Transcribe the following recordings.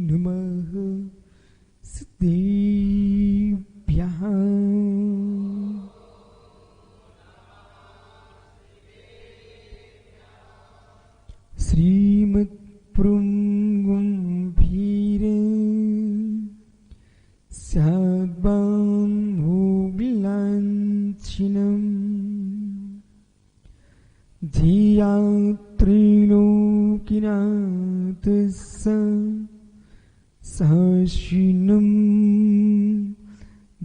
नमः सिद्धेभ्यः। श्रीमत्पुरुंगुंभीर स्याद्बाहुविलांछिनम् धिया त्रैलोक्यनाथस्य सहर्षिणम्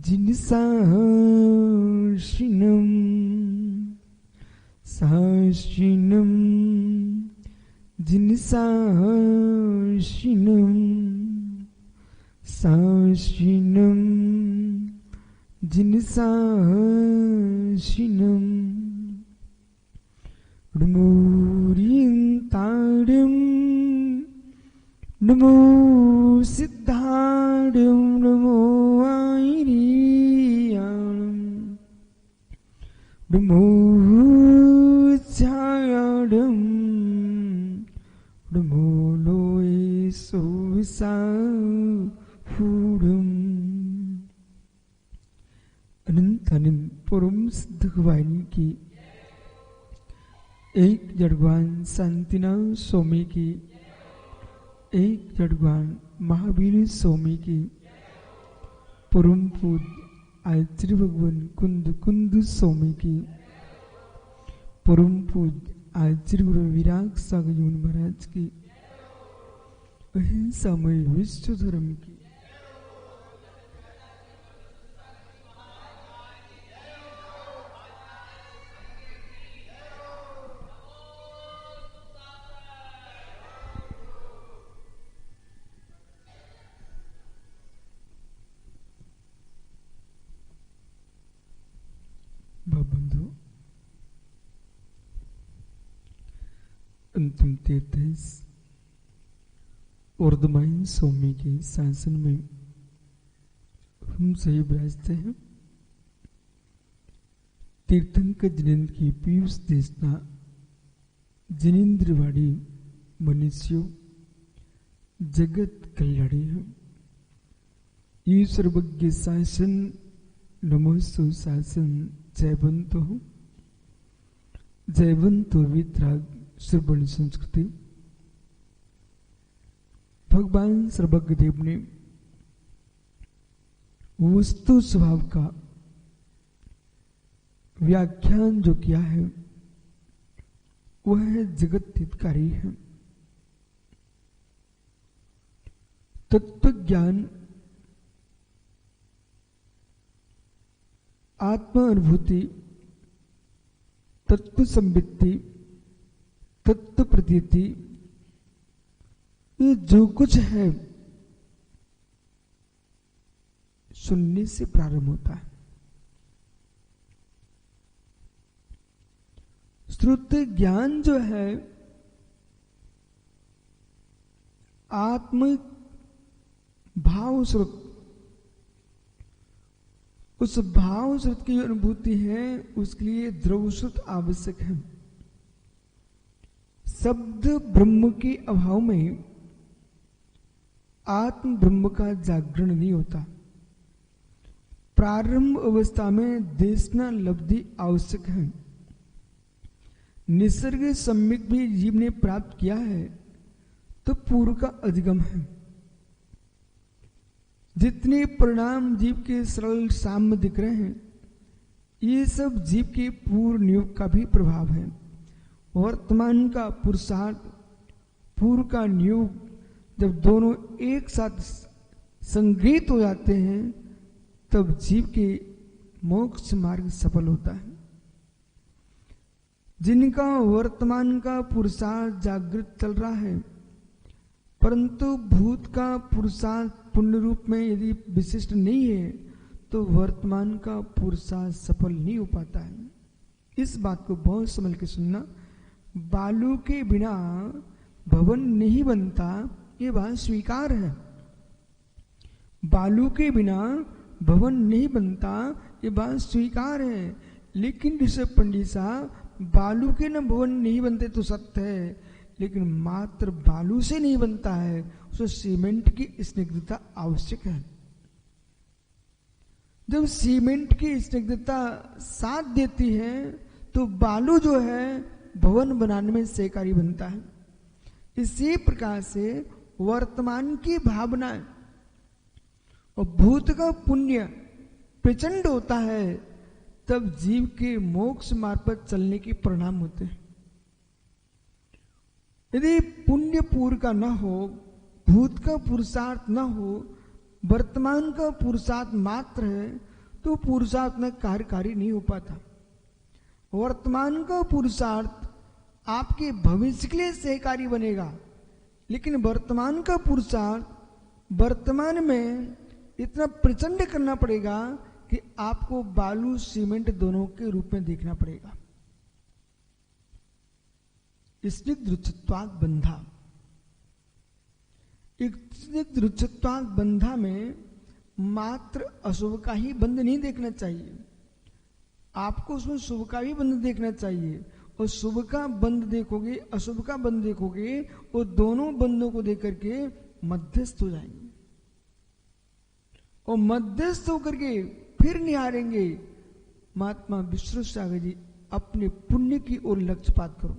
जिनसहर्षिणम् सहर्षिणम् जिनसहर्षिणम् सहर्षिणम् जिनसहर्षिणम् नमोरियंतारं नमो सिद्धारं नमो आयरियाणं नमो छायाडं नमो लोये सोविसाफूडं। अनंत अनंत परम सिद्ध भगवान की एक जड़वान शांतिनाथ स्वामी की, एक जड़वान महावीर स्वामी की, परम पूज्य आचार्य भगवान कुंद कुंद स्वामी की, परम पूज्य आचार्य गुरु विराग सागर महाराज की, अहिंसामय विश्व धर्म की, बंधु अंतिम 33 वर्धमान स्वामी के शासन में हम सही विराजते हैं। तीर्थंकर जिनेन्द्र की पीयूष देशना जिनेन्द्रवाड़ी मनुष्यों जगत कल्याणी है। ये सर्वज्ञ शासन नमोस्तु शासन जयवंतो जयवंतो वितराग श्रवण संस्कृति। भगवान सर्वज्ञ देव ने वस्तु स्वभाव का व्याख्यान जो किया है वह जगत हितकारी है। तत्व ज्ञान आत्म अनुभूति तत्व संवित्ति तत्व प्रतीति ये जो कुछ है सुनने से प्रारंभ होता है। श्रुत ज्ञान जो है आत्म भाव श्रुत, उस भाव श्रुत की अनुभूति है उसके लिए द्रव्य श्रुत आवश्यक है। शब्द ब्रह्म के अभाव में आत्म ब्रह्म का जागरण नहीं होता। प्रारंभ अवस्था में देशना लब्धि आवश्यक है। निसर्ग सम्यक भी जीव ने प्राप्त किया है तो पूर्व का अधिगम है। जितने परिणाम जीव के सरल साम्य दिख रहे हैं ये सब जीव के पूर्व नियोग का भी प्रभाव है। वर्तमान का पुरुषार्थ पूर्व का नियोग जब दोनों एक साथ संगृहित हो जाते हैं तब जीव के मोक्ष मार्ग सफल होता है। जिनका वर्तमान का पुरुषार्थ जागृत चल रहा है परंतु भूत का पुरुषार्थ पुण्य रूप में यदि विशिष्ट नहीं है तो वर्तमान का पुरुषार्थ सफल नहीं हो पाता है। इस बात को बहुत समझ के सुनना। बालू के बिना भवन नहीं बनता ये बात स्वीकार है। बालू के बिना भवन नहीं बनता ये बात स्वीकार है। लेकिन ऋषभ पंडित साहब बालू के न भवन नहीं बनते तो सत्य है लेकिन मात्र बालू से नहीं बनता है, उसे सीमेंट की स्निग्धता आवश्यक है। जब सीमेंट की स्निग्धता साथ देती है तो बालू जो है भवन बनाने में सहकारी बनता है। इसी प्रकार से वर्तमान की भावना और भूत का पुण्य प्रचंड होता है, तब जीव के मोक्ष मार्ग पर चलने के परिणाम होते हैं। यदि पुण्य पूर्व का न हो, भूत का पुरुषार्थ न हो, वर्तमान का पुरुषार्थ मात्र है, तो पुरुषार्थ में कार्यकारी नहीं हो पाता। वर्तमान का पुरुषार्थ आपके भविष्य के लिए सहकारी बनेगा, लेकिन वर्तमान का पुरुषार्थ वर्तमान में इतना प्रचंड करना पड़ेगा कि आपको बालू सीमेंट दोनों के रूप में देखना पड़ेगा। स्निग्ध रुचित्वात् बंधा, एक स्निग्ध रुचित्वात् बंधा में मात्र अशुभ का ही बंध नहीं देखना चाहिए, आपको उसमें शुभ का भी बंध देखना चाहिए। और शुभ का बंध देखोगे, अशुभ का बंध देखोगे, और दोनों बंधों को देख करके मध्यस्थ हो जाएंगे, और मध्यस्थ होकर के फिर निहारेंगे। महात्मा विश्व सागर जी, अपने पुण्य की ओर लक्ष्यपात करो,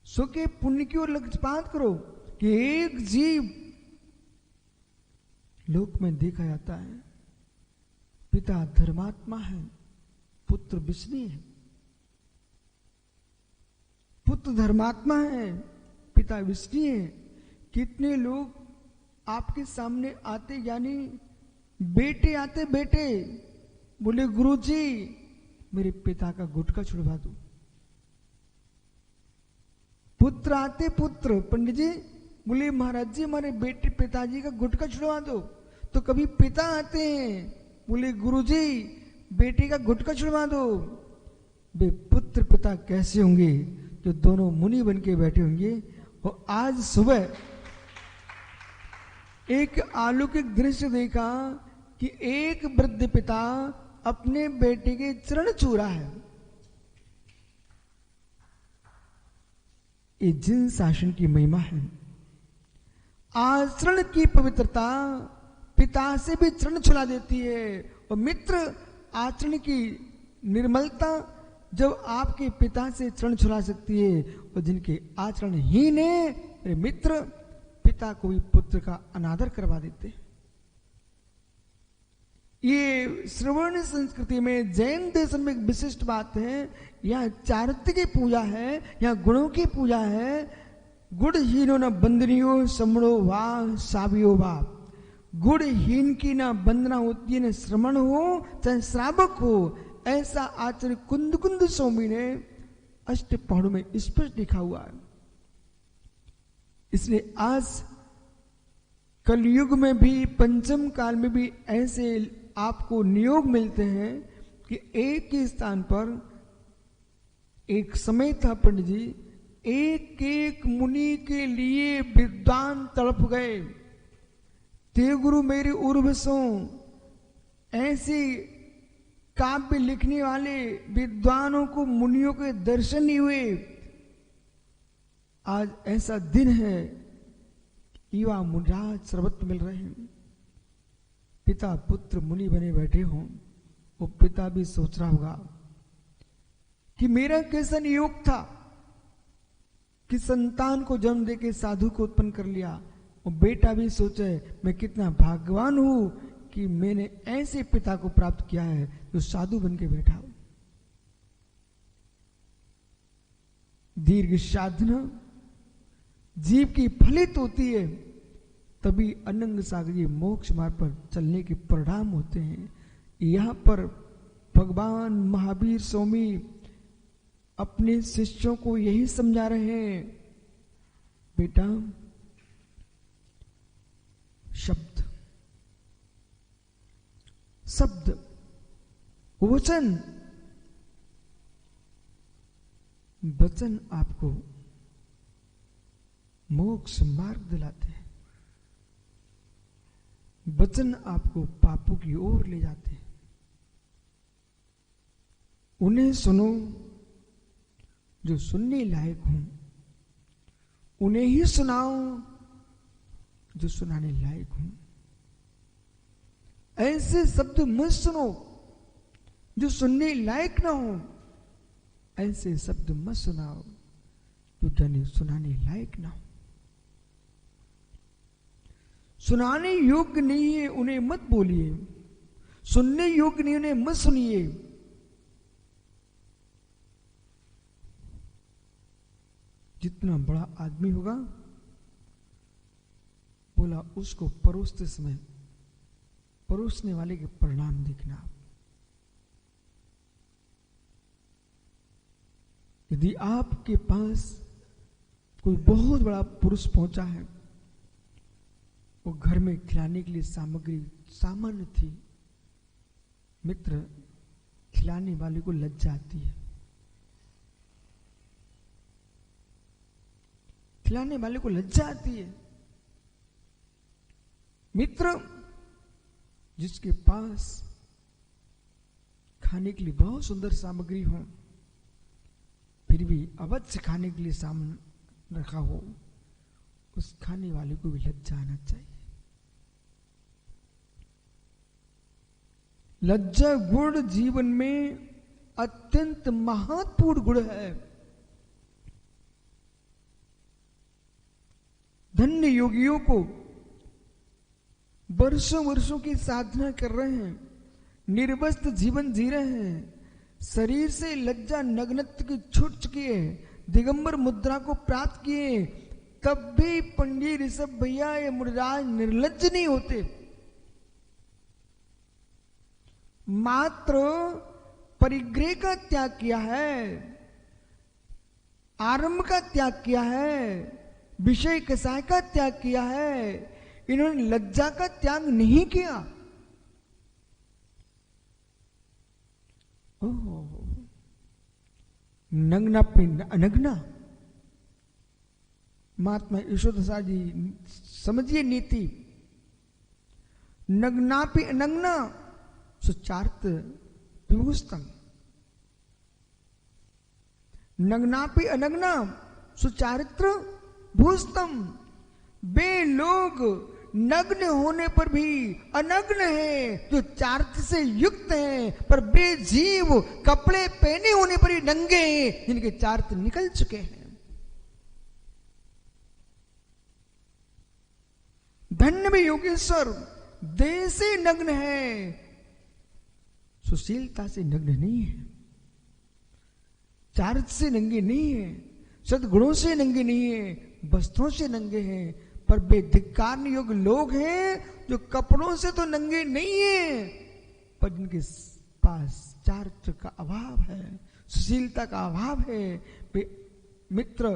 सो के पुण्य की ओर लक्ष्यपात करो कि एक जीव लोक में देखा जाता है, पिता धर्मात्मा है, पुत्र विष्णु है। पुत्र धर्मात्मा है, पिता विष्णु है। कितने लोग आपके सामने आते, यानी बेटे आते, बेटे बोले गुरुजी मेरे पिता का गुटखा छुड़वा दो। पुत्र आते, पुत्र पंडित जी बोले महाराज जी हमारे बेटे पिताजी का गुटखा छुड़वा दो। तो कभी पिता आते हैं, बोले गुरुजी बेटे का गुटखा छुड़वा दो। वे पुत्र पिता कैसे होंगे, जो दोनों मुनि बन के बैठे होंगे। और आज सुबह एक अलौकिक दृश्य देखा कि एक वृद्ध पिता अपने बेटे के चरण छू रहा है। ये जिन शासन की महिमा है, आचरण की पवित्रता पिता से भी चरण छुला देती है। और मित्र आचरण की निर्मलता जब आपके पिता से चरण छुला सकती है, और जिनके आचरण हीन है मित्र पिता को भी पुत्र का अनादर करवा देते हैं। ये श्रवण संस्कृति में जैन दर्शन में एक विशिष्ट बात है। यहाँ चारित्र की पूजा है, यहाँ गुणों की पूजा है। गुणहीनो न बंदनियो समणो वा सावियो वा। गुणहीन की ना बंदना होती है, न श्रमण हो चाहे श्रावक हो। ऐसा आचार्य कुंद कुंद स्वामी ने अष्ट पहाड़ों में स्पष्ट लिखा हुआ है। इसलिए आज कलयुग में भी, पंचम काल में भी ऐसे आपको नियोग मिलते हैं कि एक ही स्थान पर एक समय था पंडित जी, एक एक मुनि के लिए विद्वान तड़प गए। ते गुरु मेरे उर्वसों, ऐसे काव्य लिखने वाले विद्वानों को मुनियों के दर्शन नहीं हुए। आज ऐसा दिन है, युवा मुनिराज सर्वत्र मिल रहे हैं। पिता पुत्र मुनि बने बैठे हों, वो पिता भी सोच रहा होगा कि मेरा कैसा नियोग था कि संतान को जन्म देके साधु को उत्पन्न कर लिया। और बेटा भी सोचे मैं कितना भाग्यवान हूं कि मैंने ऐसे पिता को प्राप्त किया है जो साधु बन के बैठा हो। दीर्घ साधना जीव की फलित होती है, तभी अनंग सागरी मोक्ष मार्ग पर चलने के परिणाम होते हैं। यहां पर भगवान महावीर स्वामी अपने शिष्यों को यही समझा रहे हैं, बेटा शब्द शब्द वचन वचन आपको मोक्ष मार्ग दिलाते हैं। वचन आपको पापों की ओर ले जाते हैं। उन्हें सुनो जो सुनने लायक हों, उन्हें ही सुनाओ जो सुनाने लायक हूं। ऐसे शब्द मत सुनो जो सुनने लायक ना हो। ऐसे शब्द मत सुनाओ जो जाने सुनाने लायक ना हो। सुनाने योग्य नहीं है उन्हें मत बोलिए, सुनने योग्य नहीं उन्हें मत सुनिए। जितना बड़ा आदमी होगा, बोला उसको परोसते समय परोसने वाले के परिणाम देखना। यदि आपके पास कोई बहुत बड़ा पुरुष पहुंचा है, वो घर में खिलाने के लिए सामग्री सामान्य थी, मित्र खिलाने वाले को लज्जा आती है, खिलाने वाले को लज्जा आती है। मित्र जिसके पास खाने के लिए बहुत सुंदर सामग्री हो, फिर भी अवश्य खाने के लिए सामान रखा हो, उस खाने वाले को भी लज्जा आना चाहिए। लज्जा गुण जीवन में अत्यंत महत्वपूर्ण गुण है। धन्य योगियों को वर्षों वर्षों की साधना कर रहे हैं, निर्वस्त्र जीवन जी रहे हैं, शरीर से लज्जा नग्नत्व की छूट चुकी है, दिगंबर मुद्रा को प्राप्त किए, तब भी पंडित ऋषभ भैया ये मुनिराज निर्लज्ज नहीं होते। मात्र परिग्रह का त्याग किया है, आरंभ का त्याग किया है, विषय कसाय का त्याग किया है, इन्होंने लज्जा का त्याग नहीं किया। नग्ना पे अनग्ना। महात्मा यशोदशा जी समझिए नीति। नग्ना पे अनग्ना सुचार्थ विभूषतम। नग्ना पे अनग्ना सुचारित्र भूषतम। वे लोग नग्न होने पर भी अनग्न है, जो चारित्र से युक्त है, पर वे जीव कपड़े पहने होने पर भी नंगे हैं, जिनके चारित्र निकल चुके हैं। धन्य भी योगेश्वर देह से नग्न है, सुशीलता से नग्न नहीं है, चारित्र से नंगे नहीं है, सद्गुणों से नंगे नहीं है, वस्त्रों से नंगे हैं, पर वे धिक्कार योग्य लोग हैं जो कपड़ों से तो नंगे नहीं है, पर जिनके पास चारित्र का अभाव है, सुशीलता का अभाव है, वे मित्र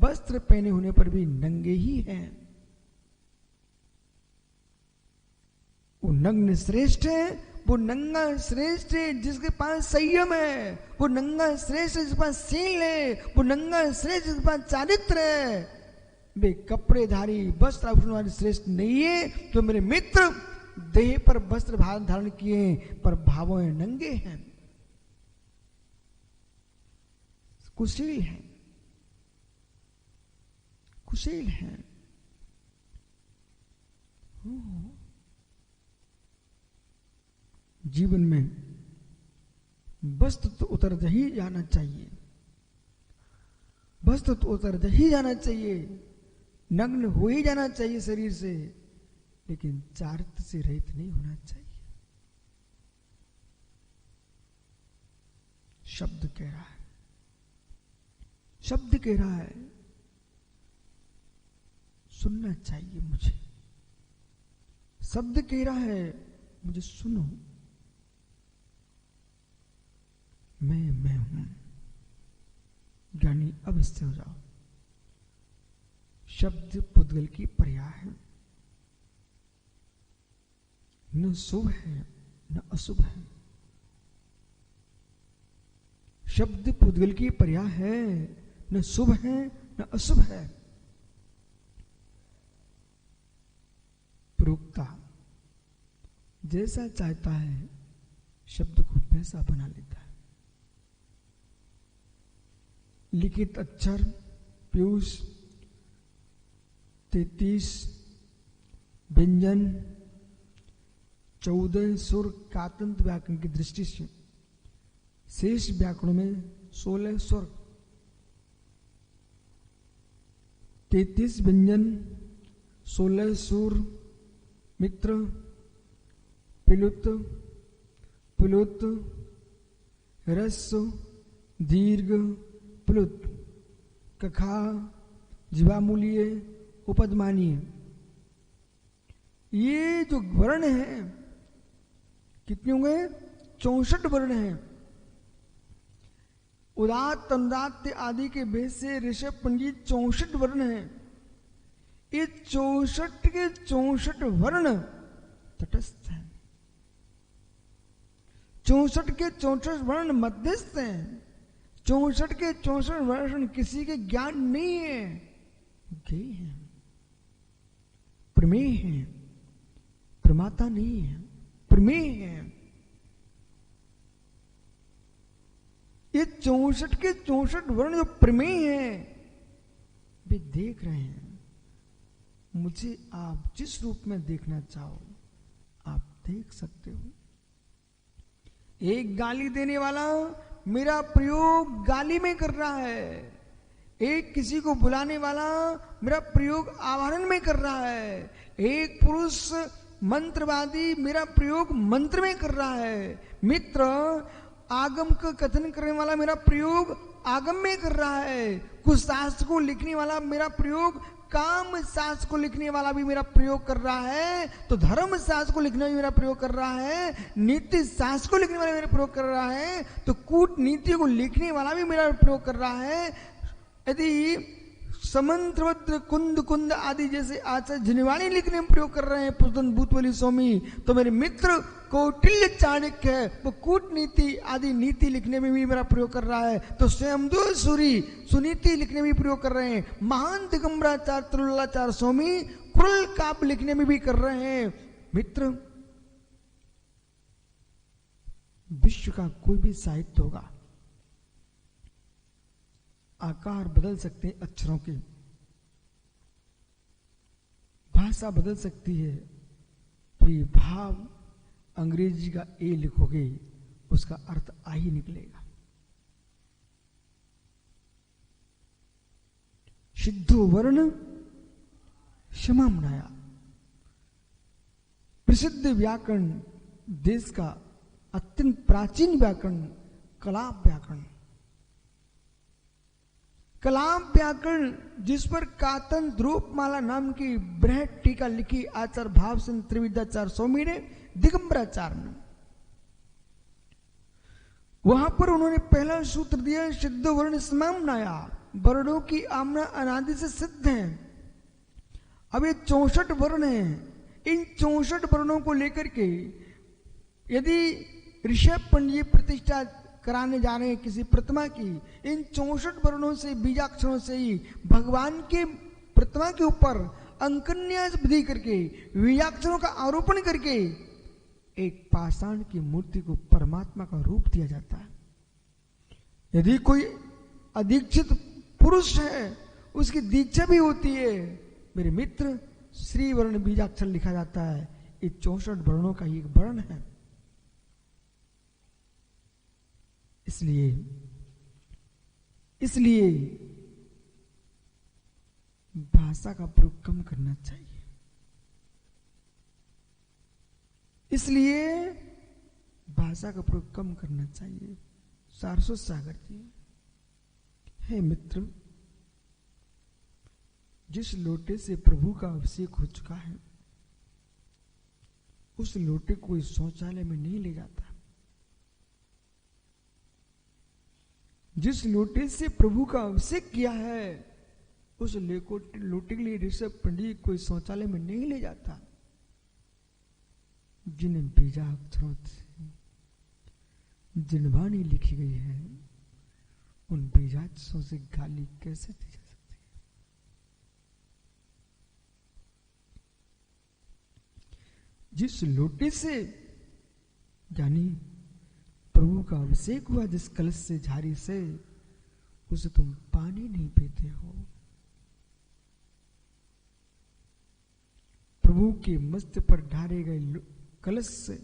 वस्त्र पहने होने पर भी नंगे ही हैं। वो नग्न श्रेष्ठ है, वो नंगा श्रेष्ठ है जिसके पास संयम है, वो नंगा श्रेष्ठ है जिसके पास शील है, वो नंगा श्रेष्ठ जिसके पास चारित्र है। वे कपड़ेधारी वस्त्र आभूषण वाले श्रेष्ठ नहीं है, तो मेरे मित्र देह पर वस्त्र धारण किए पर भावों में नंगे हैं, कुशील हैं, कुशील हैं। जीवन में वस्त्र तो उतर ही जाना चाहिए, वस्त्र तो उतर ही जाना चाहिए, नग्न हो ही जाना चाहिए शरीर से, लेकिन चारित्र से रहित नहीं होना चाहिए। शब्द कह रहा है, शब्द कह रहा है, सुनना चाहिए मुझे। शब्द कह रहा है मुझे सुनो, मैं हूं। ज्ञानी अब इससे हो जाओ। शब्द पुद्गल की पर्याय है, न शुभ है न अशुभ है। शब्द पुद्गल की पर्याय है, न शुभ है न अशुभ है। प्रोक्ता जैसा चाहता है शब्द को वैसा बना लेता है। लिखित अक्षर पीयूष 33 व्यंजन, 14 सुर कातंत व्याकरण की दृष्टि से, शेष व्याकरण में 16 स्वर, 33 व्यंजन, 16 सुर, मित्र, पिलुत, पुलुत, ह्रस्व, दीर्घ, प्लुत, कखा, जीवामूलीय, उपदमानीय। ये जो वर्ण है कितने होंगे? 64 वर्ण हैं। उदात्त, अनुदात्त आदि के भेद से ऋषभ पंडित 64 वर्ण हैं। ये 64 के 64 वर्ण तटस्थ हैं, 64 के 64 वर्ण मध्यस्थ हैं, 64 के 64 वर्ण किसी के ज्ञान नहीं है, ज्ञेय है, प्रमेय है, प्रमाता नहीं है, प्रमेय है। ये 64 के 64 वर्ण जो प्रमेय है वे देख रहे हैं। मुझे आप जिस रूप में देखना चाहो आप देख सकते हो। एक गाली देने वाला मेरा प्रयोग गाली में कर रहा है, एक किसी को बुलाने वाला मेरा प्रयोग आवाहन में कर रहा है, एक पुरुष मंत्रवादी मेरा प्रयोग मंत्र में कर रहा है, मित्र आगम का कथन करने वाला मेरा प्रयोग आगम में कर रहा है, कुछ शास्त्र को लिखने वाला मेरा प्रयोग काम शास्त्र को लिखने वाला भी मेरा प्रयोग कर रहा है, तो धर्म शास्त्र को लिखने भी मेरा प्रयोग कर रहा है, नीति शास्त्र को लिखने वाला मेरा प्रयोग कर रहा है, तो कूटनीति को लिखने वाला भी मेरा प्रयोग कर रहा है। यदि समंत्रवत्र कुंद कुंद आदि जैसे आचार्य जिनवाणी लिखने में प्रयोग कर रहे हैं पुस्तन भूतवली स्वामी, तो मेरे मित्र कौटिल्य चाणक्य है वो कूटनीति आदि नीति लिखने में भी मेरा प्रयोग कर रहा है, तो स्वयंदो सूरी सुनीति लिखने में भी प्रयोग कर रहे हैं, महान दिगंबराचार्य त्रिलोलाचार्य स्वामी क्रूल काव्य लिखने में भी कर रहे हैं। मित्र विश्व का कोई भी साहित्य होगा, आकार बदल सकते हैं अक्षरों की, भाषा बदल सकती है, तो ये भाव अंग्रेजी का ए लिखोगे उसका अर्थ आ ही निकलेगा। सिद्धो वर्ण क्षमामनाया, प्रसिद्ध व्याकरण, देश का अत्यंत प्राचीन व्याकरण कलाप व्याकरण। कलाप व्याकरण जिस पर कातन ध्रुवमाला नाम की बृहद टीका लिखी आचार्य भावसिंह त्रिविद्याचार्य स्वामी ने, दिगंबराचार्य ने, वहां पर उन्होंने पहला सूत्र दिया सिद्ध वर्ण समामनाया, वर्णों की आमना अनादि से सिद्ध है। अब ये 64 वर्ण हैं, इन 64 वर्णों को लेकर के यदि ऋषभ पंडित प्रतिष्ठा कराने जा रहे हैं किसी प्रतिमा की, इन 64 वर्णों से बीजाक्षरों से ही भगवान के प्रतिमा के ऊपर अंकन्यास विधि करके बीजाक्षरों का आरोपण करके एक पाषाण की मूर्ति को परमात्मा का रूप दिया जाता है। यदि कोई अदीक्षित पुरुष है उसकी दीक्षा भी होती है, मेरे मित्र श्री वर्ण बीजाक्षर लिखा जाता है, ये 64 वर्णों का एक वर्ण है। इसलिए भाषा का प्रयोग कम करना चाहिए। इसलिए भाषा का प्रयोग कम करना चाहिए। सारस्वत सागर जी, हे मित्र, जिस लोटे से प्रभु का अभिषेक हो चुका है उस लोटे को इस शौचालय में नहीं ले जाता। जिस लोटे से प्रभु का अभिषेक किया है उस लोटे के लिए ऋषभ पंडित कोई शौचालय में नहीं ले जाता। जिन बीजाक्षरों से जिनवाणी लिखी गई है उन बीजाक्षरों से गाली कैसे दी जा सकती है? जिस लोटे से यानी प्रभु का अभिषेक हुआ जिस कलश से झारी से, उसे तुम पानी नहीं पीते हो। प्रभु के मस्तक पर ढारे गए कलश से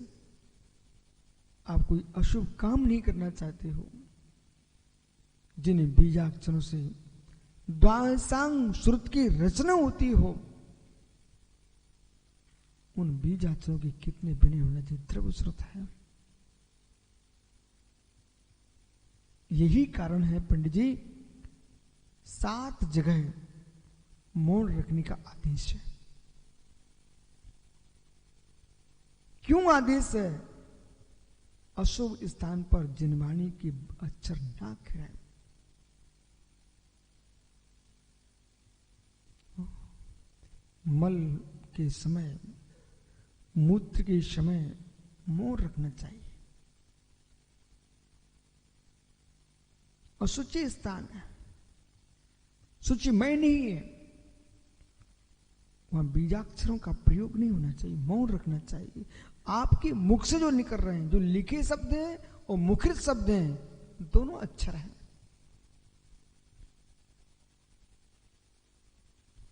आप कोई अशुभ काम नहीं करना चाहते हो, जिन्हें बीजाक्षरों से द्वादशांग श्रुत की रचना होती हो, उन बीजाक्षरों के कितने बने होना चाहिए? द्रव्य श्रुत है। यही कारण है पंडित जी 7 जगह मौन रखने का आदेश है। क्यों आदेश है? अशुभ स्थान पर जिनवाणी की अक्षर ना गिराए। मल के समय, मूत्र के समय मौन रखना चाहिए। अशुचि स्थान है, शुचिमय नहीं है, वहां बीजाक्षरों का प्रयोग नहीं होना चाहिए, मौन रखना चाहिए। आपके मुख से जो निकल रहे हैं, जो लिखे शब्द हैं और मुखरित शब्द हैं, दोनों अक्षर हैं।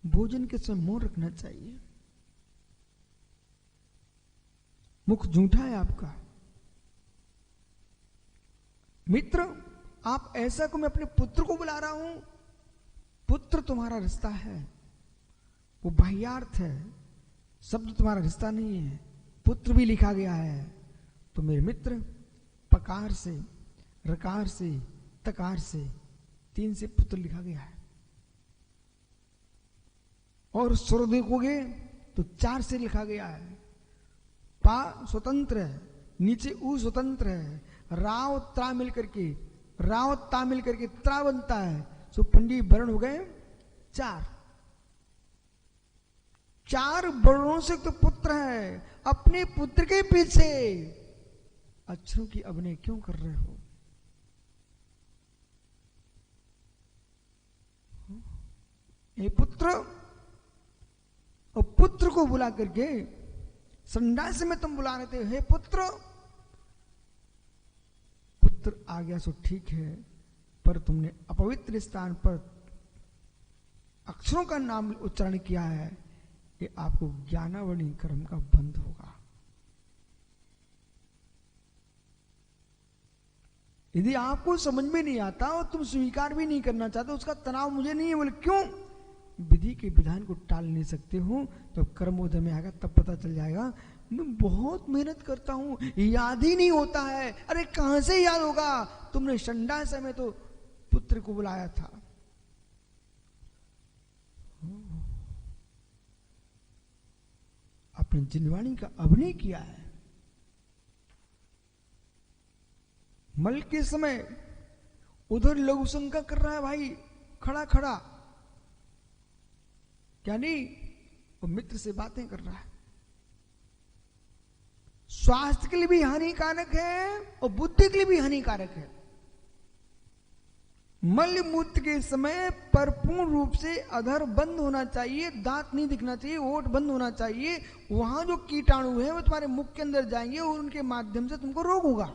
भोजन के समय मौन रखना चाहिए। मुख झूठा है आपका। मित्र, आप ऐसा को मैं अपने पुत्र को बुला रहा हूं, पुत्र तुम्हारा रिश्ता है, वो बाह्यार्थ है, शब्द तुम्हारा रिश्ता नहीं है। पुत्र भी लिखा गया है, तो मेरे मित्र पकार से, रकार से, तकार से 3 से पुत्र लिखा गया है। और स्वर देखोगे तो 4 से लिखा गया है। पा स्वतंत्र है, नीचे उ स्वतंत्र है, राव ता मिलकर के, राव ता मिलकर के त्रा बनता है। सो पंडित वर्ण हो गए 4। 4 वर्णों से तो पुत्र है। अपने पुत्र के पीछे अक्षरों की अभिनय क्यों कर रहे हो? ये पुत्र, और पुत्र को बुला करके संडास में तुम बुला रहे थे, हे पुत्र। पुत्र आ गया सो ठीक है, पर तुमने अपवित्र स्थान पर अक्षरों का नाम उच्चारण किया है, ये आपको ज्ञानावली कर्म का बंध होगा। यदि आपको समझ में नहीं आता और तुम स्वीकार भी नहीं करना चाहते, उसका तनाव मुझे नहीं है। बोले क्यों? विधि के विधान को टाल नहीं सकते हो, तो कर्मोदय में आएगा तब पता चल जाएगा। मैं बहुत मेहनत करता हूं, याद ही नहीं होता है। अरे कहां से याद होगा? तुमने संडास में तो पुत्र को बुलाया था। अपने जिनवाणी का अभिनय किया है। मल के समय उधर लघु शंका कर रहा है भाई, खड़ा खड़ा, क्या नहीं, वो मित्र से बातें कर रहा है। स्वास्थ्य के लिए भी हानिकारक है और बुद्धि के लिए भी हानिकारक है। मल मूत्र के समय परिपूर्ण रूप से अधर बंद होना चाहिए, दांत नहीं दिखना चाहिए, ओठ बंद होना चाहिए। वहां जो कीटाणु है वो तुम्हारे मुख के अंदर जाएंगे और उनके माध्यम से तुमको रोग होगा।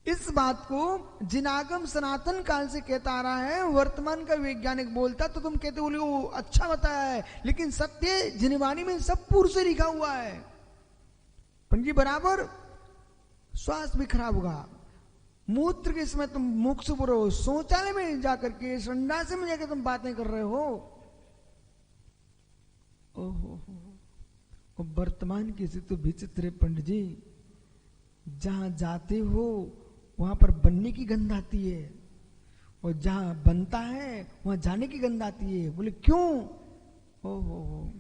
इस बात को जिनागम सनातन काल से कहता आ रहा है। वर्तमान का वैज्ञानिक बोलता तो तुम कहते बोले वो अच्छा बताया है, लेकिन सत्य जिनवाणी में सब पूर्व से लिखा हुआ है। पंडित बराबर स्वास्थ्य भी खराब होगा। मूत्र के समय तुम मुख से बोलो, शौचालय में जाकर के, संडास में जाकर तुम बातें कर रहे हो। ओहो, वर्तमान की स्थिति तो विचित्र है पंडित जी। जहां जाते हो वहां पर बनने की गंध आती है, और जहां बनता है वहां जाने की गंध आती है। बोले क्यों? ओहो,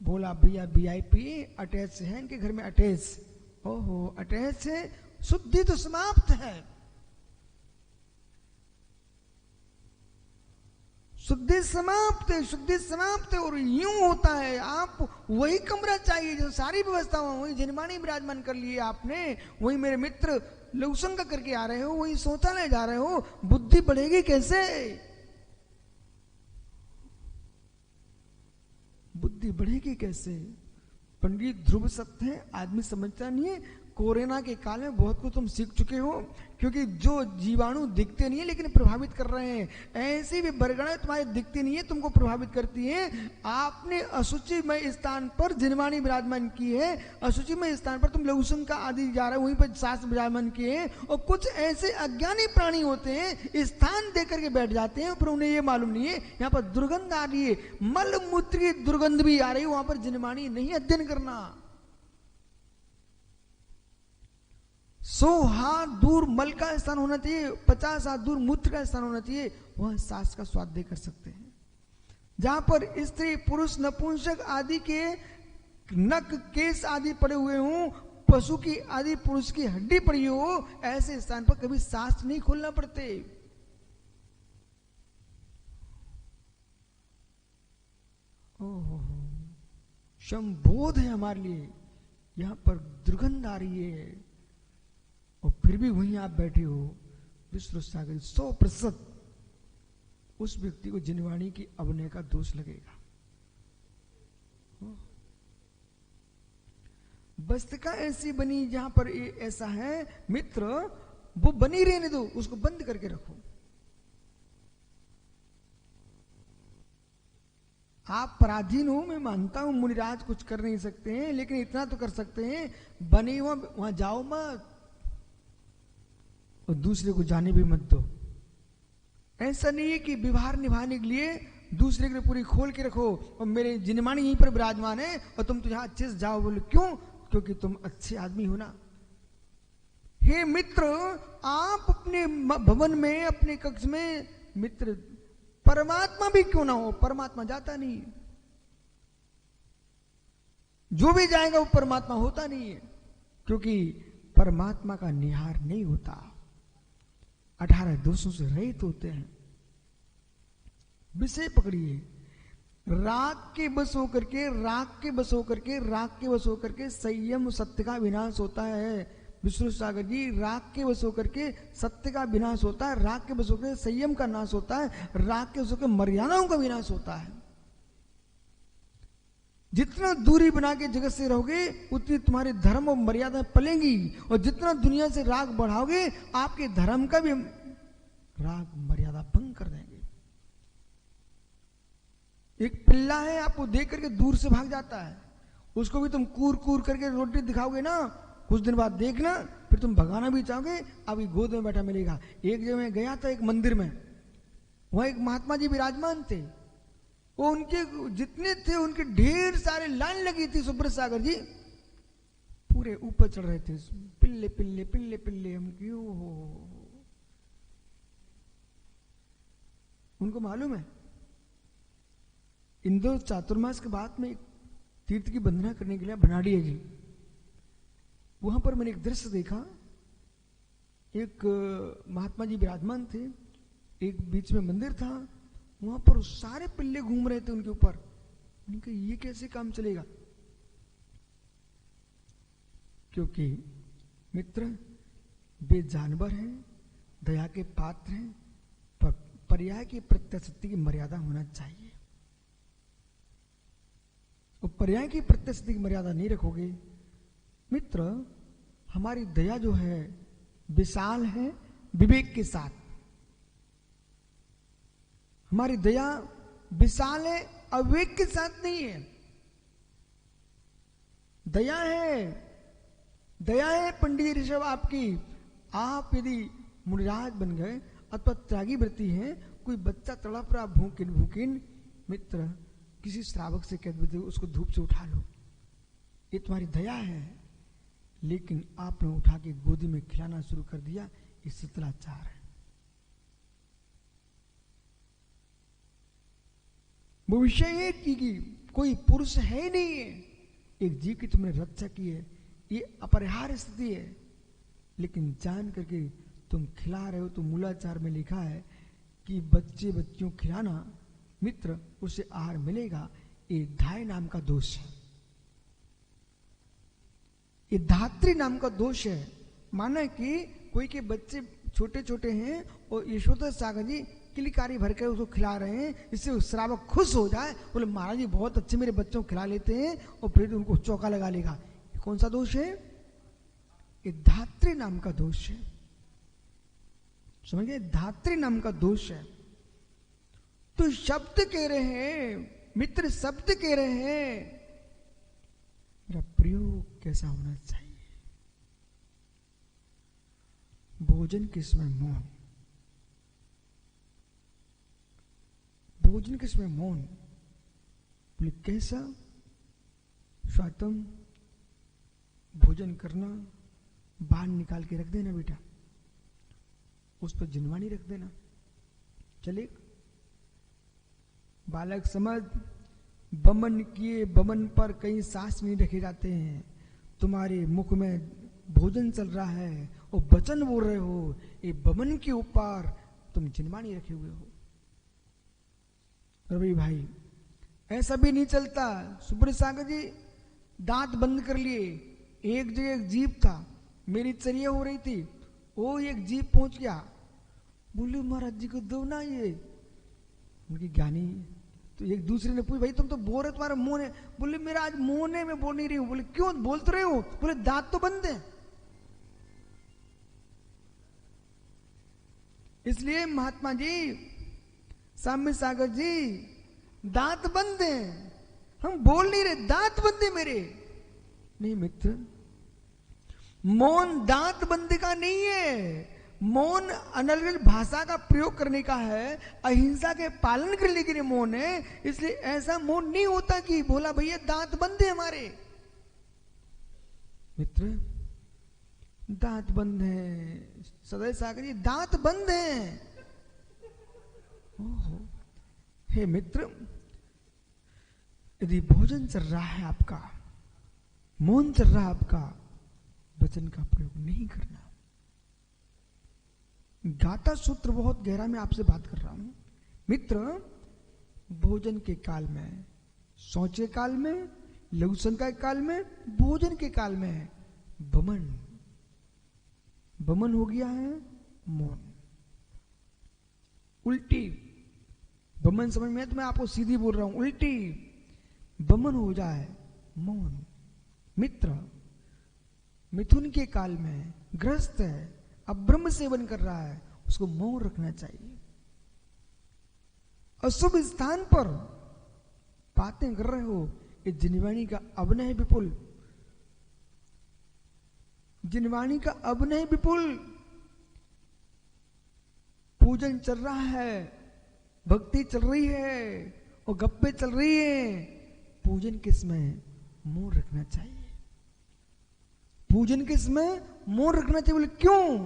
बोला भैया VIP अटैच है, इनके घर में अटैच। ओहो, अटैच है, शुद्धि तो समाप्त है। शुद्धि समाप्त है, शुद्धि समाप्त है। और यूं होता है, आप वही कमरा चाहिए जो सारी व्यवस्था हो, वही जिनवाणी विराजमान कर लिए आपने, वही मेरे मित्र लघुशंका करके आ रहे हो, वही शौचालय जा रहे हो। बुद्धि बढ़ेगी कैसे? बुद्धि बढ़ेगी कैसे? पंडित ध्रुव सत्य है, आदमी समझता नहीं है। कोरोना के काल में बहुत कुछ तुम सीख चुके हो, क्योंकि जो जीवाणु दिखते नहीं है लेकिन प्रभावित कर रहे हैं, ऐसी भी बरगड़ें तुम्हारी दिखती नहीं है, तुमको प्रभावित करती हैं। आपने अशुचिमय स्थान पर जिनवाणी विराजमान की है, अशुचिमय स्थान पर तुम लघुशंक का आदि जा रहे हो, वहीं पर शास्त्र विराजमान किए हैं। और कुछ ऐसे अज्ञानी प्राणी होते हैं, स्थान दे करके बैठ जाते हैं, पर उन्हें ये मालूम नहीं है यहाँ पर दुर्गंध आ रही है, मल मूत्र की दुर्गंध भी आ रही है, वहां पर जिनवाणी नहीं अध्ययन करना। 100 हाथ दूर मल का स्थान होना चाहिए, 50 हाथ दूर मूत्र का स्थान होना चाहिए, वह सांस का स्वाध्याय कर सकते हैं। जहां पर स्त्री पुरुष नपुंसक आदि के नख केस आदि पड़े हुए हों, पशु की आदि पुरुष की हड्डी पड़ी हो, ऐसे स्थान पर कभी सांस नहीं खोलना पड़ते। ओहो, संबोध है हमारे लिए, यहां पर दुर्गंध आ रही है और फिर भी वहीं आप बैठे हो। विष्णु सागर 100% उस व्यक्ति को जिनवाणी की अभिनय का दोष लगेगा। वस्तुका ऐसी बनी जहां पर ऐसा है मित्र, वो बनी रहने दो, उसको बंद करके रखो। आप पराधीन हो, मैं मानता हूं मुनिराज कुछ कर नहीं सकते हैं, लेकिन इतना तो कर सकते हैं, बने हुआ वहां जाओ मत और दूसरे को जाने भी मत दो। ऐसा नहीं है कि व्यवहार निभाने के लिए दूसरे के पूरी खोल के रखो और मेरे जिनवाणी यहीं पर विराजमान है और तुम तो यहां अच्छे से जाओ। बोले क्यों? क्योंकि तुम अच्छे आदमी हो ना। हे मित्र, आप अपने भवन में, अपने कक्ष में मित्र, परमात्मा भी क्यों ना हो, परमात्मा जाता नहीं है। जो भी जाएगा वो परमात्मा होता नहीं है, क्योंकि परमात्मा का निहार नहीं होता, 18 दोषों से रहित होते हैं। विषय पकड़िए, राग के बस होकर के, राग के बस होकर के, राग के बस होकर के संयम सत्य का विनाश होता है। विष्णु सागर जी, राग के बस होकर के सत्य का विनाश होता है, राग के बस होकर संयम का नाश होता है, राग के बस होकर मर्यादाओं का विनाश होता है। जितना दूरी बना के जगत से रहोगे उतनी तुम्हारे धर्म और मर्यादा पलेंगी, और जितना दुनिया से राग बढ़ाओगे आपके धर्म का भी राग मर्यादा भंग कर देंगे। एक पिल्ला है, आपको देख करके दूर से भाग जाता है, उसको भी तुम कूर कूर करके रोटी दिखाओगे ना, कुछ दिन बाद देखना फिर तुम भगाना भी चाहोगे, अभी गोद में बैठा मिलेगा। एक जगह मैं गया था, एक मंदिर में, वहां एक महात्मा जी विराजमान थे, वो उनके जितने थे उनके ढेर सारे लाइन लगी थी। सुब्रत सागर जी पूरे ऊपर चढ़ रहे थे, पिल्ले पिल्ले पिल्ले पिल्ले। हम क्यों हो, उनको मालूम है इंदौर चातुर्मास के बाद में तीर्थ की वंदना करने के लिए भनाड़िया जी, वहां पर मैंने एक दृश्य देखा। एक महात्मा जी विराजमान थे, एक बीच में मंदिर था, वहां पर सारे पिल्ले घूम रहे थे उनके ऊपर। उनका ये कैसे काम चलेगा? क्योंकि मित्र वे जानवर हैं, दया के पात्र हैं, पर पर्याय की प्रत्यक्षता की मर्यादा होना चाहिए। और पर्याय की प्रत्यक्षता की मर्यादा नहीं रखोगे मित्र, हमारी दया जो है विशाल है विवेक के साथ। हमारी दया विशाल है, अविवेक के साथ नहीं है। दया है पंडित जी ऋषभ आपकी। आप यदि मुनिराज बन गए अथवा त्यागी वृत्ति है, कोई बच्चा तड़प रहा भूखिन भूखिन, मित्र किसी श्रावक से कह दो उसको धूप से उठा लो, ये तुम्हारी दया है। लेकिन आपने उठा के गोदी में खिलाना शुरू कर दिया, ये सतलाचार है। वो विषय है कि कोई पुरुष है ही नहीं है, एक जीव की तुमने रक्षा की है, ये अपरिहार्य स्थिति है, लेकिन जान करके तुम खिला रहे हो। तो मूलाचार में लिखा है कि बच्चे बच्चियों खिलाना मित्र, उसे आहार मिलेगा, ये धाय नाम का दोष है, ये धात्री नाम का दोष है। माना कि कोई के बच्चे छोटे छोटे हैं और यशोदा सागर जी किलिकारी भर के उसको खिला रहे हैं, इससे श्रावक खुश हो जाए, बोले महाराज जी बहुत अच्छे मेरे बच्चों को खिला लेते हैं, और फिर उनको चौका लगा लेगा। कौन सा दोष है? ये धात्री नाम का दोष है। समझ गए? धात्री नाम का दोष है। तो शब्द कह रहे हैं, मित्र शब्द कह रहे हैं, मेरा प्रयोग कैसा होना चाहिए? भोजन के समय मौन, भोजन के समय मौन। बोले कैसा? स्वातम, भोजन करना, बाहर निकाल के रख देना बेटा, उस पर जिनवानी रख देना, चले। बालक समझ, बमन किए बमन पर कहीं सांस नहीं रखे जाते हैं। तुम्हारे मुख में भोजन चल रहा है और वचन बोल रहे हो, ये बमन के ऊपर तुम जिनवानी रखे हुए हो। रवि भाई ऐसा भी नहीं चलता। सुब्रत सागर जी दांत बंद कर लिए। एक जगह एक जीप था, मेरी चर्या हो रही थी, वो एक जीप पहुंच गया। बोले महाराज जी को दो ना ये। उनकी ज्ञानी तो एक दूसरे ने पूछा, भाई तुम तो बोल रहे तुम्हारा मुंह है। बोले मेरा आज मुंह है, मैं बोल नहीं रही हूं। बोले क्यों बोलते रहे हो? बोले दांत तो बंद है। इसलिए महात्मा जी, साम्य सागर जी, दांत बंद है, हम बोल नहीं रहे, दांत बंद है मेरे। नहीं मित्र, मौन दांत बंद का नहीं है। मौन अनर्गल भाषा का प्रयोग करने का है, अहिंसा के पालन करने के लिए मौन है। इसलिए ऐसा मौन नहीं होता कि बोला भैया दांत बंद है हमारे। मित्र दांत बंद है, सदैव सागर जी दांत बंद है। ओहो, हे मित्र, यदि भोजन चल रहा है आपका, मौन चल रहा है आपका, वचन का प्रयोग नहीं करना। गाथा सूत्र बहुत गहरा मैं आपसे बात कर रहा हूं। मित्र, भोजन के काल में, शौच के काल में, लघु शंका के काल में, भोजन के काल में बमन, बमन हो गया है मौन। उल्टी बमन समझ में, तो मैं आपको सीधी बोल रहा हूं, उल्टी बमन हो जाए मौन। मित्र, मिथुन के काल में ग्रस्त है, अब ब्रह्म सेवन कर रहा है, उसको मौन रखना चाहिए। अशुभ स्थान पर बातें कर रहे हो, ये जिनवाणी का अभिनय विपुल, जिनवाणी का अभिनय विपुल। पूजन चल रहा है, भक्ति चल रही है और गप्पे चल रही है, पूजन के समय मौन रखना चाहिए। पूजन के समय मौन रखना चाहिए। बोले क्यों?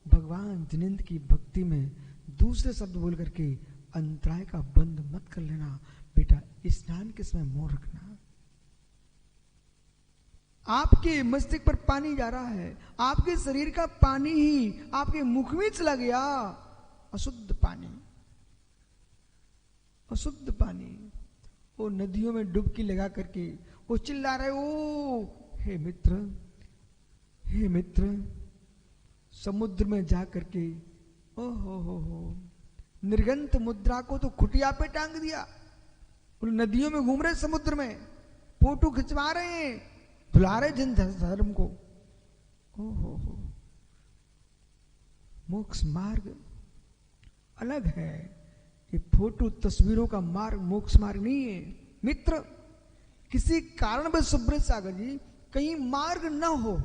भगवान जिनेंद्र की भक्ति में दूसरे शब्द बोल करके अंतराय का बंद मत कर लेना बेटा। स्नान के समय मौन रखना। आपके मस्तिष्क पर पानी जा रहा है, आपके शरीर का पानी ही आपके मुख में चला गया, अशुद्ध पानी, अशुद्ध पानी। वो नदियों में डुबकी लगा करके वो चिल्ला रहे हो, हे मित्र, हे मित्र, समुद्र में जा करके हो निर्गंत मुद्रा को तो खुटिया पे टांग दिया। नदियों में घूम रहे, समुद्र में फोटो खिंचवा रहे हैं, भुला रहे जन धर्म को। हो मोक्ष मार्ग अलग है, ये फोटो तस्वीरों का मार्ग मोक्ष मार्ग नहीं है। मित्र, किसी कारण में सुब्रत सागर जी कहीं मार्ग न हो,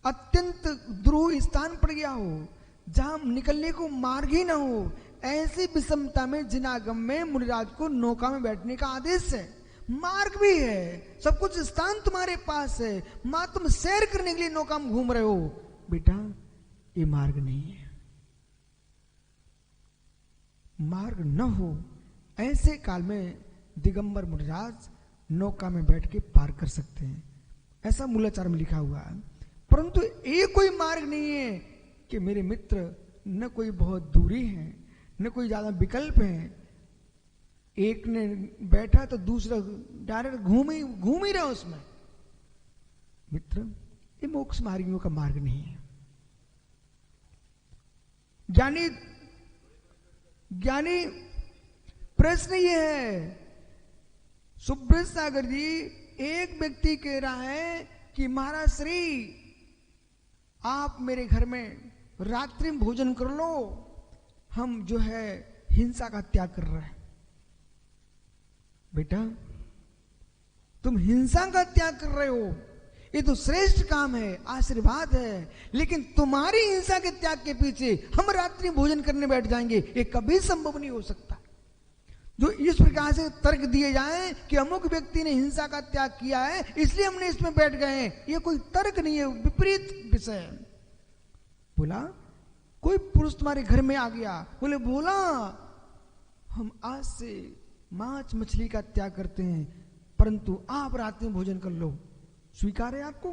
अत्यंत द्रोह स्थान पड़ गया हो, जहां निकलने को मार्ग ही ना हो, ऐसी विषमता में जिनागम में मुनिराज को नौका में बैठने का आदेश है। मार्ग भी है, सब कुछ स्थान तुम्हारे पास है, मां तुम सैर करने के लिए नौका में घूम रहे हो, बेटा ये मार्ग नहीं है। मार्ग न हो ऐसे काल में दिगंबर मुनिराज नौका में बैठ के पार कर सकते हैं, ऐसा मूलाचार में लिखा हुआ है। परंतु ये कोई मार्ग नहीं है कि मेरे मित्र, न कोई बहुत दूरी है, न कोई ज्यादा विकल्प है। एक ने बैठा तो दूसरा डायरेक्ट घूम ही रहा उसमें। मित्र, ये मोक्ष मार्गियों का मार्ग नहीं है। ज्ञानी प्रश्न ये है, सुब्रत सागर जी, एक व्यक्ति कह रहा है कि महाराज श्री आप मेरे घर में रात्रि में भोजन कर लो, हम जो है हिंसा का त्याग कर रहे हैं। बेटा तुम हिंसा का त्याग कर रहे हो, ये तो श्रेष्ठ काम है, आशीर्वाद है, लेकिन तुम्हारी हिंसा के त्याग के पीछे हम रात्रि भोजन करने बैठ जाएंगे, ये कभी संभव नहीं हो सकता। जो इस प्रकार से तर्क दिए जाएं कि अमुक व्यक्ति ने हिंसा का त्याग किया है इसलिए हमने इसमें बैठ गए हैं, ये कोई तर्क नहीं है, विपरीत विषय है। बोला कोई पुरुष तुम्हारे घर में आ गया, बोला हम आज से मांस मछली का त्याग करते हैं, परंतु आप रात में भोजन कर लो, स्वीकार है आपको?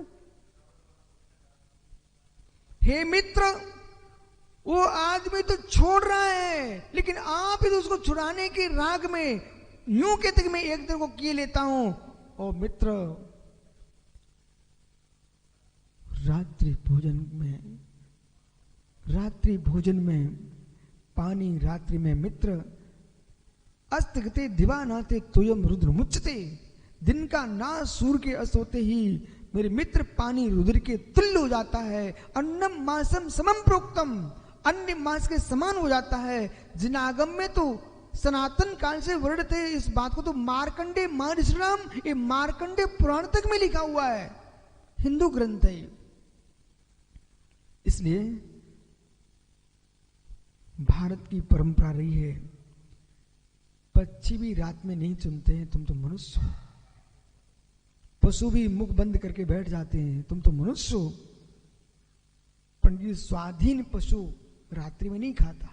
हे मित्र, वो आदमी तो छोड़ रहा है, लेकिन आप ही तो उसको छुड़ाने के राग में यूं कहते कि मैं एक दिन को किए लेता हूं। ओ मित्र, रात्रि भोजन में पानी, रात्रि में मित्र, अस्तगते दिवानाते तुयम रुद्र मुच्यते, दिन का नाश सूर्य के अस्त होते ही मेरे मित्र पानी रुद्र के तुल्य हो जाता है। अन्नम मासम समम प्रोक्तम, अन्य मास के समान हो जाता है। जिनागम में तो सनातन काल से वर्णित है, इस बात को तो मार्कंडे मानसराम, ये मार्कंडे पुराण तक में लिखा हुआ है, हिंदू ग्रंथ है। इसलिए भारत की परंपरा रही है, पक्षी भी रात में नहीं चुनते हैं, तुम तो मनुष्य हो। पशु भी मुख बंद करके बैठ जाते हैं, तुम तो मनुष्य हो। पंडित स्वाधीन पशु रात्रि में नहीं खाता।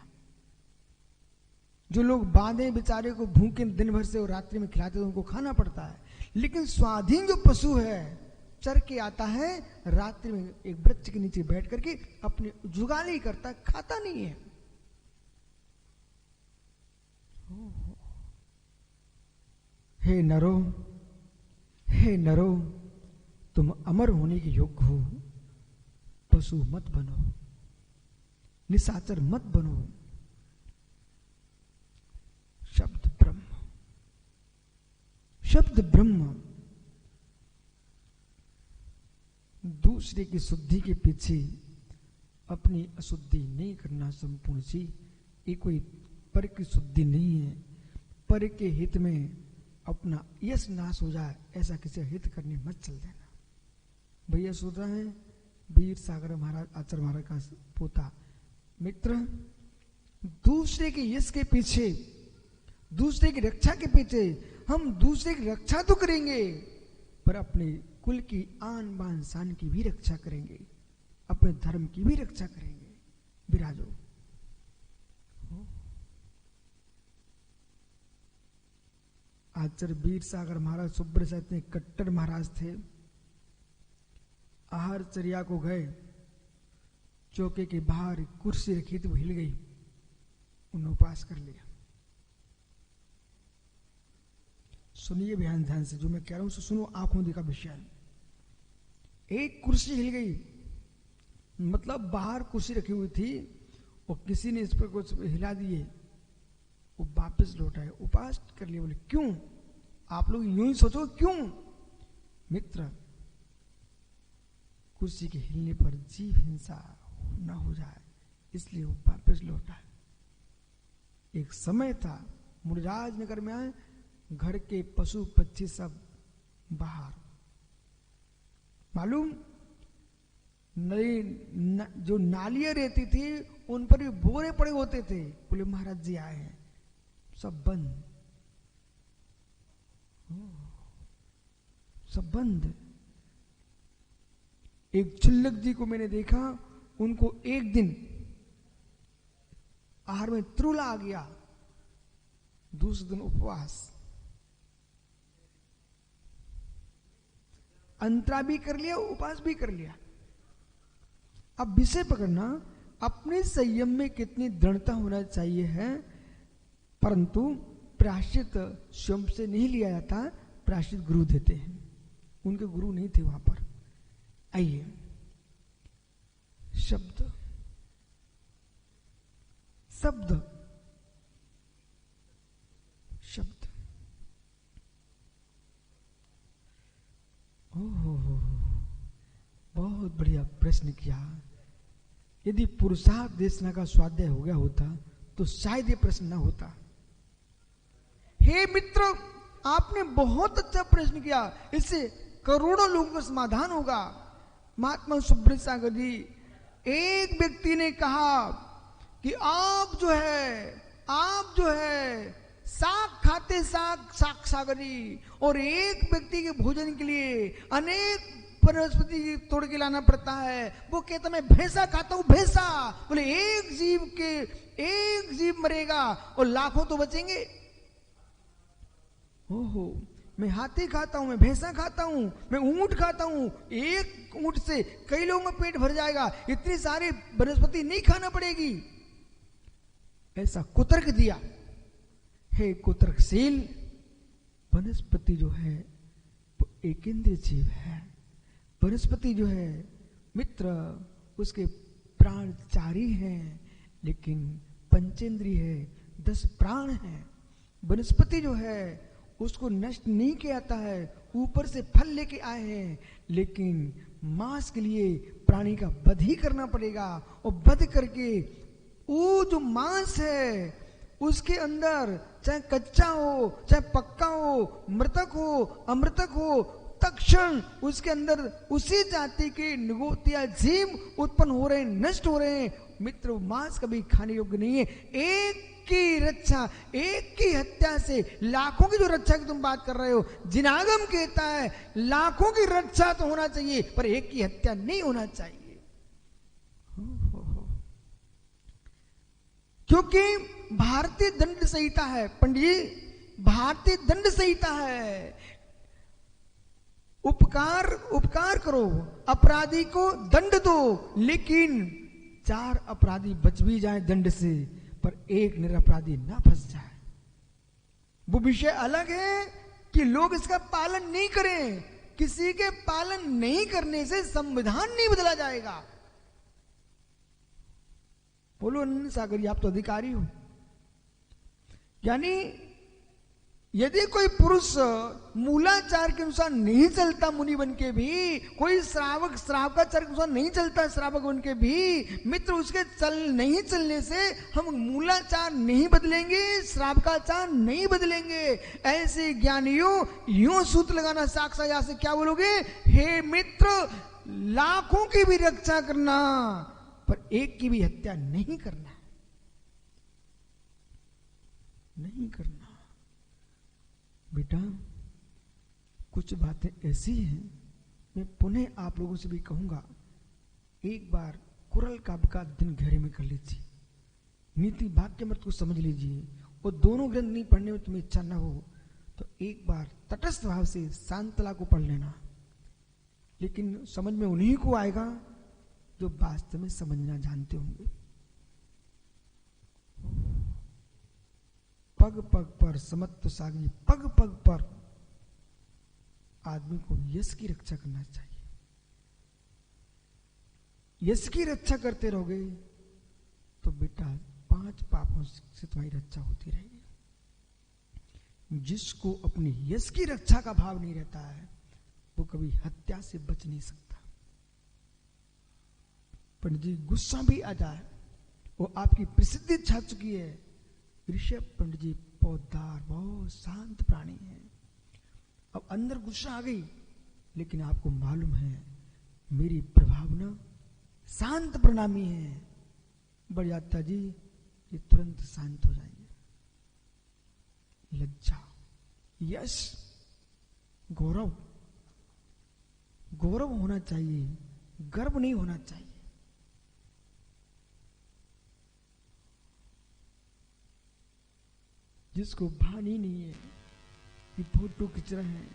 जो लोग बांधे बेचारे को भूखे दिन भर से और रात्रि में खिलाते हैं उनको खाना पड़ता है, लेकिन स्वाधीन जो पशु है चर के आता है, रात्रि में एक वृक्ष के नीचे बैठ करके अपनी जुगाली करता है, खाता नहीं है। हे नरो, तुम अमर होने के योग्य हो, पशु मत बनो, निशाचर मत बनो। शब्द ब्रह्म दूसरे की शुद्धि के पीछे अपनी अशुद्धि नहीं करना संपूर्ण सी, ये कोई पर की शुद्धि नहीं है। पर के हित में अपना यश नाश हो जाए ऐसा किसी हित करने मत चल देना। भैया सुन रहे हैं, वीर सागर महाराज, आचार्य महाराज का पोता। मित्र, दूसरे के यश के पीछे, दूसरे की रक्षा के पीछे हम दूसरे की रक्षा तो करेंगे, पर अपने कुल की आन बान शान की भी रक्षा करेंगे, अपने धर्म की भी रक्षा करेंगे। विराजो। आचार्य वीर सागर महाराज सुब्रत इतने कट्टर महाराज थे, आहार चर्या को गए, चौके के बाहर कुर्सी रखी थी, वो हिल गई, उन्होंने उपवास कर लिया। सुनिए ध्यान से, जो मैं कह रहा हूं सुनो, आंखों देखा विषय। एक कुर्सी हिल गई, मतलब बाहर कुर्सी रखी हुई थी और किसी ने इस पर कुछ हिला दिए, वो वापस लौटाए, उपवास कर लिया। बोले क्यों? आप लोग यूं ही सोचो क्यों? मित्र, कुर्सी के हिलने पर जीव हिंसा न हो जाए, इसलिए वो वापस लौटा। एक समय था, मुनिराज नगर में आए, घर के पशु पक्षी सब बाहर, मालूम जो नालियां रहती थी उन पर भी बोरे पड़े होते थे। बोले महाराज जी आए हैं, सब बंद, सब बंद। एक चिल्लक जी को मैंने देखा, उनको एक दिन आहार में त्रुला आ गया, दूसरे दिन उपवास, अंतरा भी कर लिया, उपवास भी कर लिया। अब विषय पकड़ना, अपने संयम में कितनी दृढ़ता होना चाहिए है, परंतु प्रायश्चित स्वयं से नहीं लिया जाता, प्रायश्चित गुरु देते हैं, उनके गुरु नहीं थे वहां पर। आइए, शब्द ओहो, बहुत बढ़िया प्रश्न किया। यदि पुरुषार्थ देशना का स्वाध्याय हो गया होता तो शायद ये प्रश्न ना होता। हे मित्र, आपने बहुत अच्छा प्रश्न किया, इससे करोड़ों लोगों का समाधान होगा। महात्मा सुब्रत सागर जी, एक व्यक्ति ने कहा कि आप जो है साग खाते साग सागर जी, और एक व्यक्ति के भोजन के लिए अनेक वनस्पति तोड़ के लाना पड़ता है। वो कहता मैं भैंसा खाता हूं, भैंसा। बोले एक जीव मरेगा और लाखों तो बचेंगे। ओहो, मैं हाथी खाता हूं, मैं भैंसा खाता हूं, मैं ऊंट खाता हूं, एक ऊंट से कई लोगों का पेट भर जाएगा, इतनी सारी वनस्पति नहीं खाना पड़ेगी। ऐसा कुतर्क दिया। हे कुतर्कशील, वनस्पति जो है वो एक इंद्रिय जीव है। वनस्पति जो है मित्र, उसके प्राण 4 ही हैं, लेकिन पंचेंद्रिय है, 10 प्राण हैं। वनस्पति जो है उसको नष्ट नहीं किया जाता है, ऊपर से फल लेके आए हैं, लेकिन मांस के लिए प्राणी का वध ही करना पड़ेगा। और वध करके वो जो मांस है उसके अंदर चाहे कच्चा हो चाहे पक्का हो, मृतक हो अमृतक हो, तत्क्षण उसके अंदर उसी जाति के निगोतिया जीव उत्पन्न हो रहे हैं, नष्ट हो रहे हैं। मित्र, मांस कभी खाने योग्य नहीं है। एक की रक्षा, एक की हत्या से लाखों की जो रक्षा की तुम बात कर रहे हो, जिनागम कहता है लाखों की रक्षा तो होना चाहिए पर एक की हत्या नहीं होना चाहिए। क्योंकि भारतीय दंड संहिता है पंडित जी, भारतीय दंड संहिता है। उपकार करो, अपराधी को दंड दो, लेकिन 4 अपराधी बच भी जाए दंड से, पर एक निरपराधी ना फंस जाए। वो विषय अलग है कि लोग इसका पालन नहीं करें। किसी के पालन नहीं करने से संविधान नहीं बदला जाएगा। बोलो आनंद सागर जी, आप तो अधिकारी हो। यानी यदि कोई पुरुष मूलाचार के अनुसार नहीं चलता मुनि बन के भी, कोई श्रावकाचार के अनुसार नहीं चलता श्रावक बन के भी, मित्र उसके नहीं चलने से हम मूलाचार नहीं बदलेंगे, श्रावकाचार नहीं बदलेंगे। ऐसे ज्ञानियों यूं सूत्र लगाना साक्षात यहाँ से क्या बोलोगे? हे मित्र, लाखों की भी रक्षा करना पर एक की भी हत्या नहीं करना, नहीं करना। बेटा, कुछ बातें ऐसी हैं, मैं पुनः आप लोगों से भी कहूंगा, एक बार कुरल काव्य का अध्ययन गहरे में कर लीजिए, नीति वाक्यामृत को समझ लीजिए, और दोनों ग्रंथ नहीं पढ़ने में तुम्हें इच्छा न हो तो एक बार तटस्थ भाव से शांतला को पढ़ लेना। लेकिन समझ में उन्हीं को आएगा जो वास्तव में समझना जानते होंगे। पग पग पर समत्व सागी, पग पग पर आदमी को यश की रक्षा करना चाहिए। यश की रक्षा करते रहोगे तो बेटा 5 पापों से तुम्हारी रक्षा होती रहेगी। जिसको अपनी यश की रक्षा का भाव नहीं रहता है वो कभी हत्या से बच नहीं सकता। पंडित जी, गुस्सा भी आ जाए, वो आपकी प्रसिद्धि छा चुकी है। ऋषभ पंडित जी पौधार बहुत शांत प्राणी है। अब अंदर गुस्सा आ गई, लेकिन आपको मालूम है मेरी प्रभावना शांत प्रणामी है। बड़ियाता जी, ये तुरंत शांत हो जाएंगे। लज्जा, यश, गौरव, गौरव होना चाहिए, गर्व नहीं होना चाहिए। जिसको भान ही नहीं है कि फोटो खिंच रहे हैं,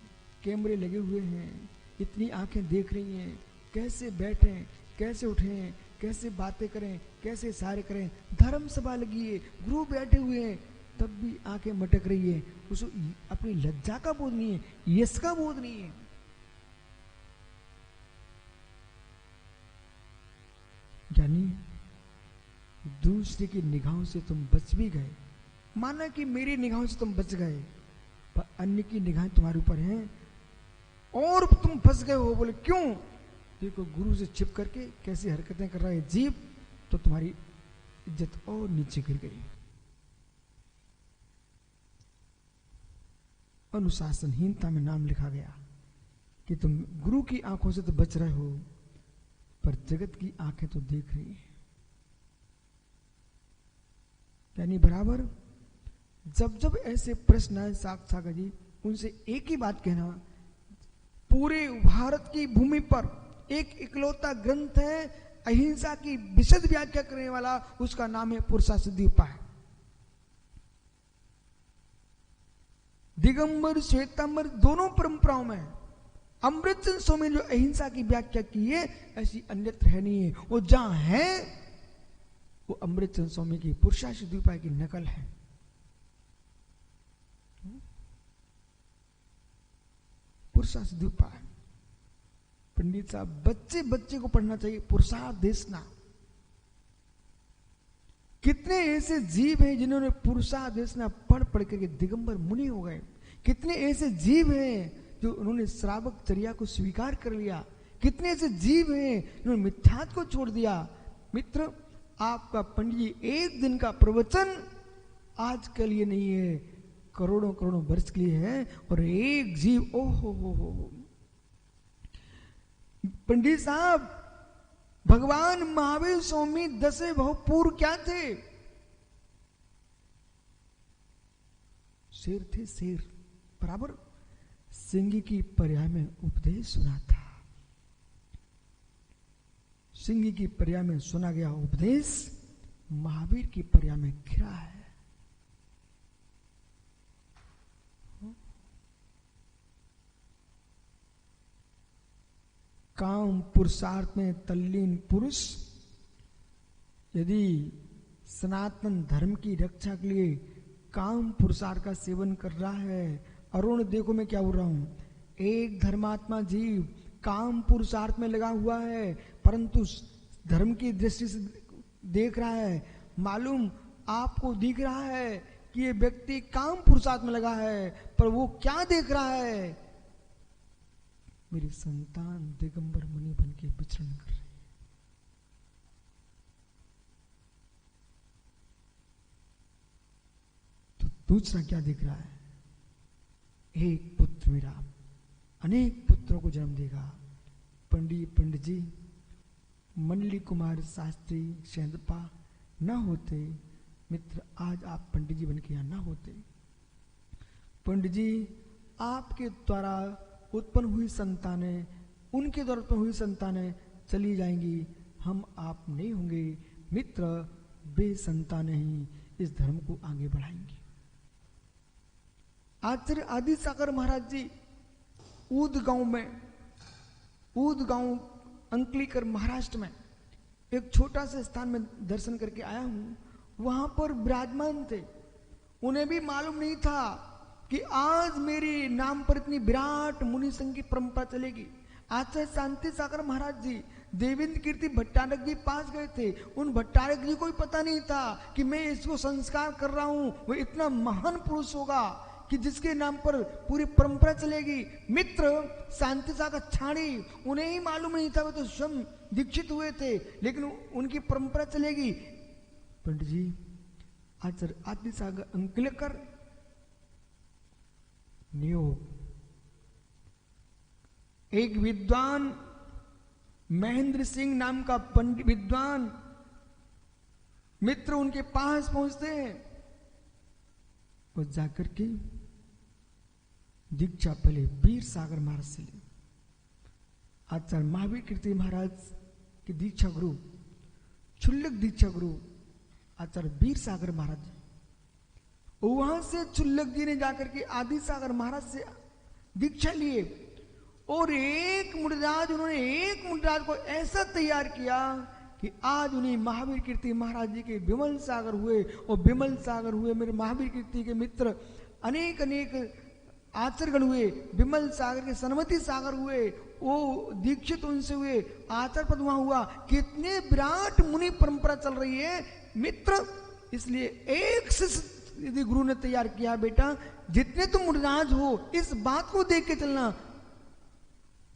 कैमरे लगे हुए हैं, इतनी आंखें देख रही हैं, कैसे बैठे, कैसे उठे, कैसे बातें करें, कैसे इशारे करें, धर्म सभा लगी है, गुरु बैठे हुए हैं, तब भी आंखें मटक रही है। उसको अपनी लज्जा का बोध नहीं है, यश का बोध नहीं है। यानी दूसरे की निगाहों से तुम बच भी गए, माना कि मेरी निगाहों से तुम बच गए, पर अन्य की निगाहें तुम्हारे ऊपर हैं और तुम फंस गए हो। बोले क्यों? देखो गुरु से छिप करके कैसी हरकतें कर रहा है जीव, तो तुम्हारी इज्जत और नीचे गिर गई। अनुशासनहीनता में नाम लिखा गया कि तुम गुरु की आंखों से तो बच रहे हो, पर जगत की आंखें तो देख रही है। यानी बराबर जब जब ऐसे प्रश्न आए साक्षात्कार जी, उनसे एक ही बात कहना, पूरे भारत की भूमि पर एक इकलौता ग्रंथ है अहिंसा की विशद व्याख्या करने वाला, उसका नाम है पुरुषासिद्धि उपाय। दिगंबर श्वेतांबर दोनों परंपराओं में अमृतचंद स्वामी ने जो अहिंसा की व्याख्या की है, ऐसी अन्यत्र है नहीं है। वो जहां है वो अमृतचंद स्वामी की पुरुषासिद्धि उपाय की नकल है। पुरुषासिद्धि उपाय पंडित साहब, बच्चे बच्चे को पढ़ना चाहिए। पुरुषार्थ देशना, कितने ऐसे जीव हैं जिन्होंने पुरुषार्थ देशना पढ़ पढ़ करके दिगंबर मुनि हो गए। कितने ऐसे जीव हैं जो उन्होंने श्रावक चर्या को स्वीकार कर लिया। कितने ऐसे जीव हैं जिन्होंने मिथ्यात्व को छोड़ दिया। मित्र, आपका पंडित जी एक दिन का प्रवचन आज के लिए नहीं है, करोड़ों करोड़ों वर्ष के लिए है। और एक जीव, ओहो हो पंडित साहब, भगवान महावीर स्वामी 10 बहु पूर्व क्या थे? शेर थे, शेर। बराबर सिंह की पर्याय में उपदेश सुना था। सिंह की पर्याय में सुना गया उपदेश महावीर की पर्याय में घिरा है। काम पुरुषार्थ में तल्लीन पुरुष यदि सनातन धर्म की रक्षा के लिए काम पुरुषार्थ का सेवन कर रहा है, अरुण देखो मैं क्या बोल रहा हूं, एक धर्मात्मा जीव काम पुरुषार्थ में लगा हुआ है, परंतु धर्म की दृष्टि से देख रहा है। मालूम आपको दिख रहा है कि ये व्यक्ति काम पुरुषार्थ में लगा है, पर वो क्या देख रहा है? मेरी संतान दिगंबर मुनि बन के विचरण कर रही है। तो दूसरा क्या दिख रहा है? एक पुत्र मेरा अनेक पुत्रों को जन्म देगा। पंडित जी, मंडली कुमार शास्त्री शेंदपा न होते, मित्र आज आप पंडित जी बन के यहां न होते। पंडित जी, आपके द्वारा उत्पन्न हुई संतानें, उनके द्वारा उत्पन्न हुई संतानें चली जाएंगी, हम आप नहीं होंगे। मित्र, वे संतानें ही इस धर्म को आगे बढ़ाएंगी। आचार्य आदि सागर महाराज जी ऊद गांव अंकलीकर महाराष्ट्र में एक छोटा सा स्थान में दर्शन करके आया हूं। वहां पर विराजमान थे। उन्हें भी मालूम नहीं था कि आज मेरे नाम पर इतनी विराट मुनि संघ की परंपरा चलेगी। आचार्य शांति सागर महाराज जी देवेंद्र कीर्ति भट्टारक जी पास गए थे। उन भट्टारक जी को भी पता नहीं था कि मैं इसको संस्कार कर रहा हूं, वो इतना महान पुरुष होगा कि जिसके नाम पर पूरी परंपरा चलेगी। मित्र, शांति सागर छाड़ी, उन्हें ही मालूम नहीं था, वो तो स्वयं दीक्षित हुए थे, लेकिन उनकी परंपरा चलेगी। पंडित जी, आचार्य आदि सागर अंकलेकर नियोग, एक विद्वान महेंद्र सिंह नाम का पंडित विद्वान मित्र उनके पास पहुंचते हैं और जाकर के दीक्षा पहले वीर सागर महाराज से ली। आचार्य महावीर कीर्ति महाराज के दीक्षा गुरु, क्षुल्लक दीक्षा गुरु आचार्य वीर सागर महाराज। वहां से क्षुल्लक जी ने जाकर के आदि सागर महाराज से दीक्षा लिए और एक मुनिराज को ऐसा तैयार किया कि आज उन्हें महावीर कीर्ति महाराज जी के विमल सागर हुए। और विमल सागर हुए मेरे महावीर कीर्ति के मित्र, अनेक अनेक आचरगण हुए। विमल सागर के सनमति सागर हुए, वो दीक्षित उनसे हुए, आचार पद वहां हुआ। कितने विराट मुनि परंपरा चल रही है मित्र। इसलिए एक शिष्य यदि गुरु ने तैयार किया, बेटा जितने तुम मुनिराज हो इस बात को देख के चलना।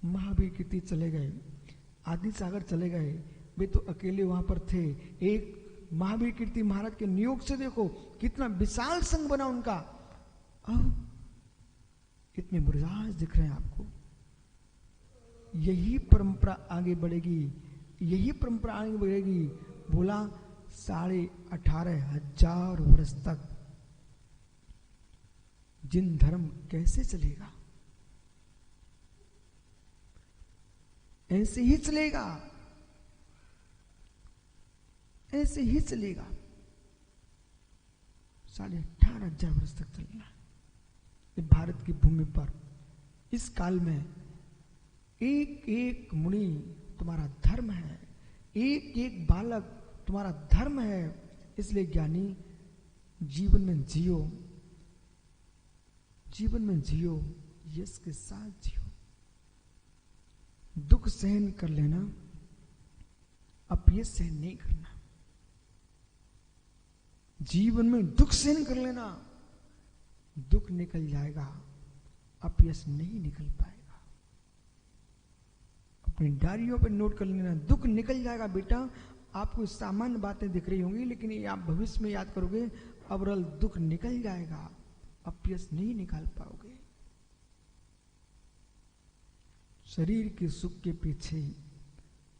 महावीर कीर्ति चले गए। आदि सागर चले गए, वे तो अकेले वहां पर थे। एक महावीर कीर्ति महाराज के नियोग से देखो कितना विशाल संघ बना उनका। अब कितने मुरझाज दिख रहे हैं आपको। यही परंपरा आगे बढ़ेगी, यही परंपरा आगे बढ़ेगी। बोला 18,500 वर्ष तक जिन धर्म कैसे चलेगा? ऐसे ही चलेगा, ऐसे ही चलेगा। 18,500 वर्ष तक चलना है। भारत की भूमि पर इस काल में एक एक मुनि तुम्हारा धर्म है, एक एक बालक तुम्हारा धर्म है। इसलिए ज्ञानी जीवन में जियो, जीवन में जियो, यश के साथ जियो। दुख सहन कर लेना, अपयश सहन नहीं करना। जीवन में दुख सहन कर लेना, दुख निकल जाएगा, अपयश नहीं निकल पाएगा। अपनी डायरियों पर नोट कर लेना, दुख निकल जाएगा बेटा। आपको सामान्य बातें दिख रही होंगी, लेकिन ये आप भविष्य में याद करोगे, अवरल दुख निकल जाएगा, अपयश नहीं निकाल पाओगे। शरीर के सुख के पीछे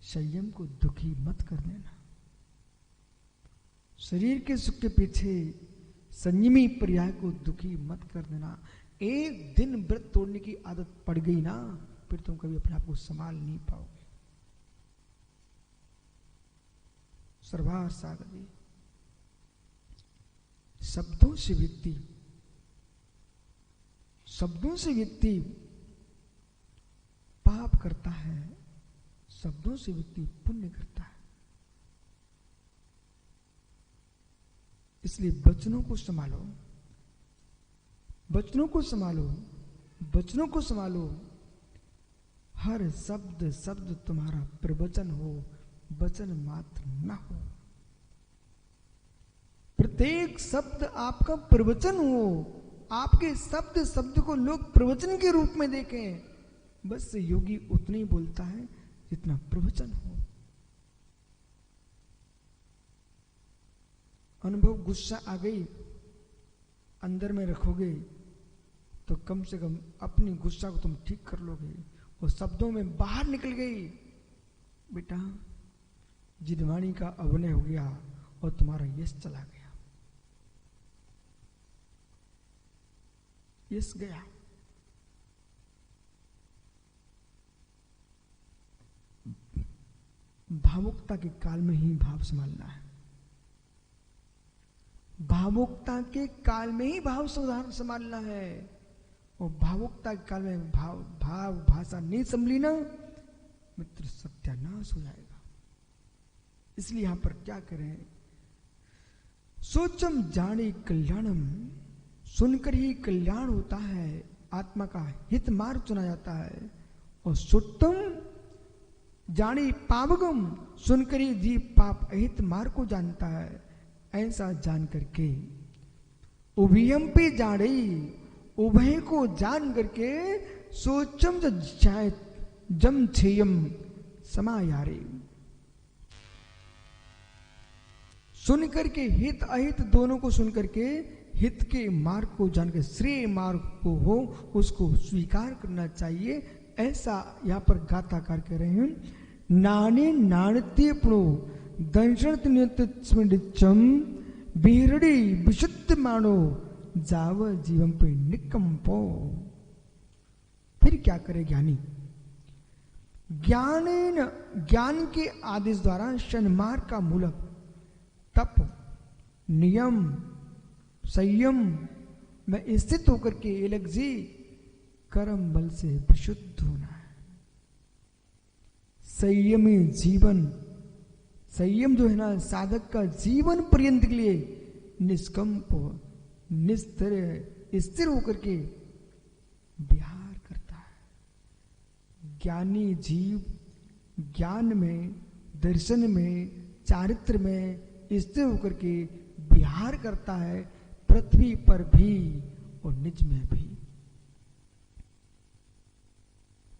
संयम को दुखी मत कर देना। शरीर के सुख के पीछे संयमी पर्याय को दुखी मत कर देना। एक दिन व्रत तोड़ने की आदत पड़ गई ना, फिर तुम कभी अपने आप को संभाल नहीं पाओगे। सर्वार सागरी शब्दों से व्यक्ति, शब्दों से व्यक्ति पाप करता है, शब्दों से व्यक्ति पुण्य करता है। इसलिए वचनों को संभालो, वचनों को संभालो, वचनों को संभालो। हर शब्द शब्द तुम्हारा प्रवचन हो, वचन मात्र न हो। प्रत्येक शब्द आपका प्रवचन हो, आपके शब्द शब्द को लोग प्रवचन के रूप में देखें। बस योगी उतना ही बोलता है जितना प्रवचन हो। अनुभव गुस्सा आ गई, अंदर में रखोगे तो कम से कम अपनी गुस्सा को तुम ठीक कर लोगे। और शब्दों में बाहर निकल गई बेटा, जिदवाणी का अभिनय हो गया और तुम्हारा यश चला गया, यश गया। भावुकता के काल में ही भाव संभालना है। भावुकता के काल में ही भाव संभालना है। और भावुकता के काल में भाव भाषा नहीं संभली ना मित्र, सत्यानाश हो जाएगा। इसलिए यहां पर क्या करें? सोचम जाने कल्याणम, सुनकर ही कल्याण होता है, आत्मा का हित मार्ग चुना जाता है। और सुत्तम जाने पावगम, सुनकर ही जीव पाप अहित मार्ग को जानता है। ऐसा जान करके उभयम पे जाने, उभय को जान करके सोचम जम छेयम समायारे, सुन करके हित अहित दोनों को सुन करके हित के मार्ग को जानकर श्रेय मार्ग को हो उसको स्वीकार करना चाहिए। ऐसा यहाँ पर गाथाकार कह रहे हैं। नाने नाणत्य पुणो दंशम बिहरड़ी विशुद्ध मानो जाव जीवन पे निकंपो। फिर क्या करे ज्ञानी? ज्ञान के आदेश द्वारा शनमार्ग का मूलक तप, नियम, संयम में स्थित होकर के अलग जी कर्म बल से विशुद्ध होना है। संयमी जीवन, संयम जो है ना साधक का जीवन पर्यंत के लिए निष्कंप निस्तर स्थिर होकर के विहार करता है। ज्ञानी जीव ज्ञान में, दर्शन में, चारित्र में स्थिर होकर के विहार करता है, पृथ्वी पर भी और निज में भी,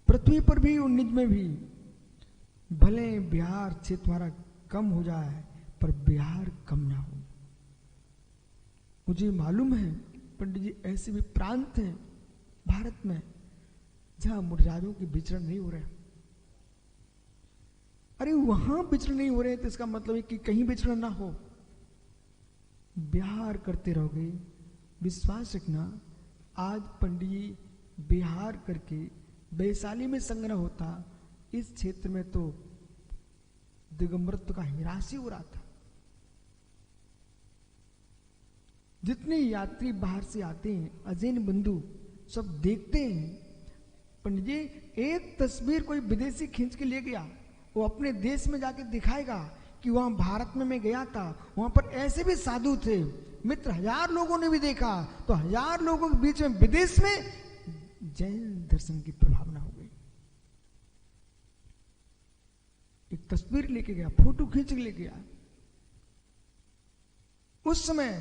पृथ्वी पर भी और निज में भी। भले बिहार क्षेत्र तुम्हारा कम हो जाए पर बिहार कम ना हो। मुझे मालूम है पंडित जी ऐसे भी प्रांत हैं भारत में जहां मुर्जारों की विचरण नहीं हो रहे। अरे वहां विचरण नहीं हो रहे तो इसका मतलब है कि कहीं विचरण ना हो। बिहार करते रहोगे, विश्वास रखना आज पंडित जी बिहार करके वैशाली में संग्रह होता, इस क्षेत्र में तो दिगंबरत्व का हिरासी हो रहा था। जितने यात्री बाहर से आते हैं, अजैन बंधु सब देखते हैं। पंडित जी एक तस्वीर कोई विदेशी खींच के ले गया, वो अपने देश में जाके दिखाएगा कि वहां भारत में मैं गया था, वहां पर ऐसे भी साधु थे मित्र, 1000 लोगों ने भी देखा। तो 1000 लोगों के बीच में विदेश में जैन दर्शन की प्रभावना हो गई। एक तस्वीर लेके गया, फोटो खींच के ले गया। उस समय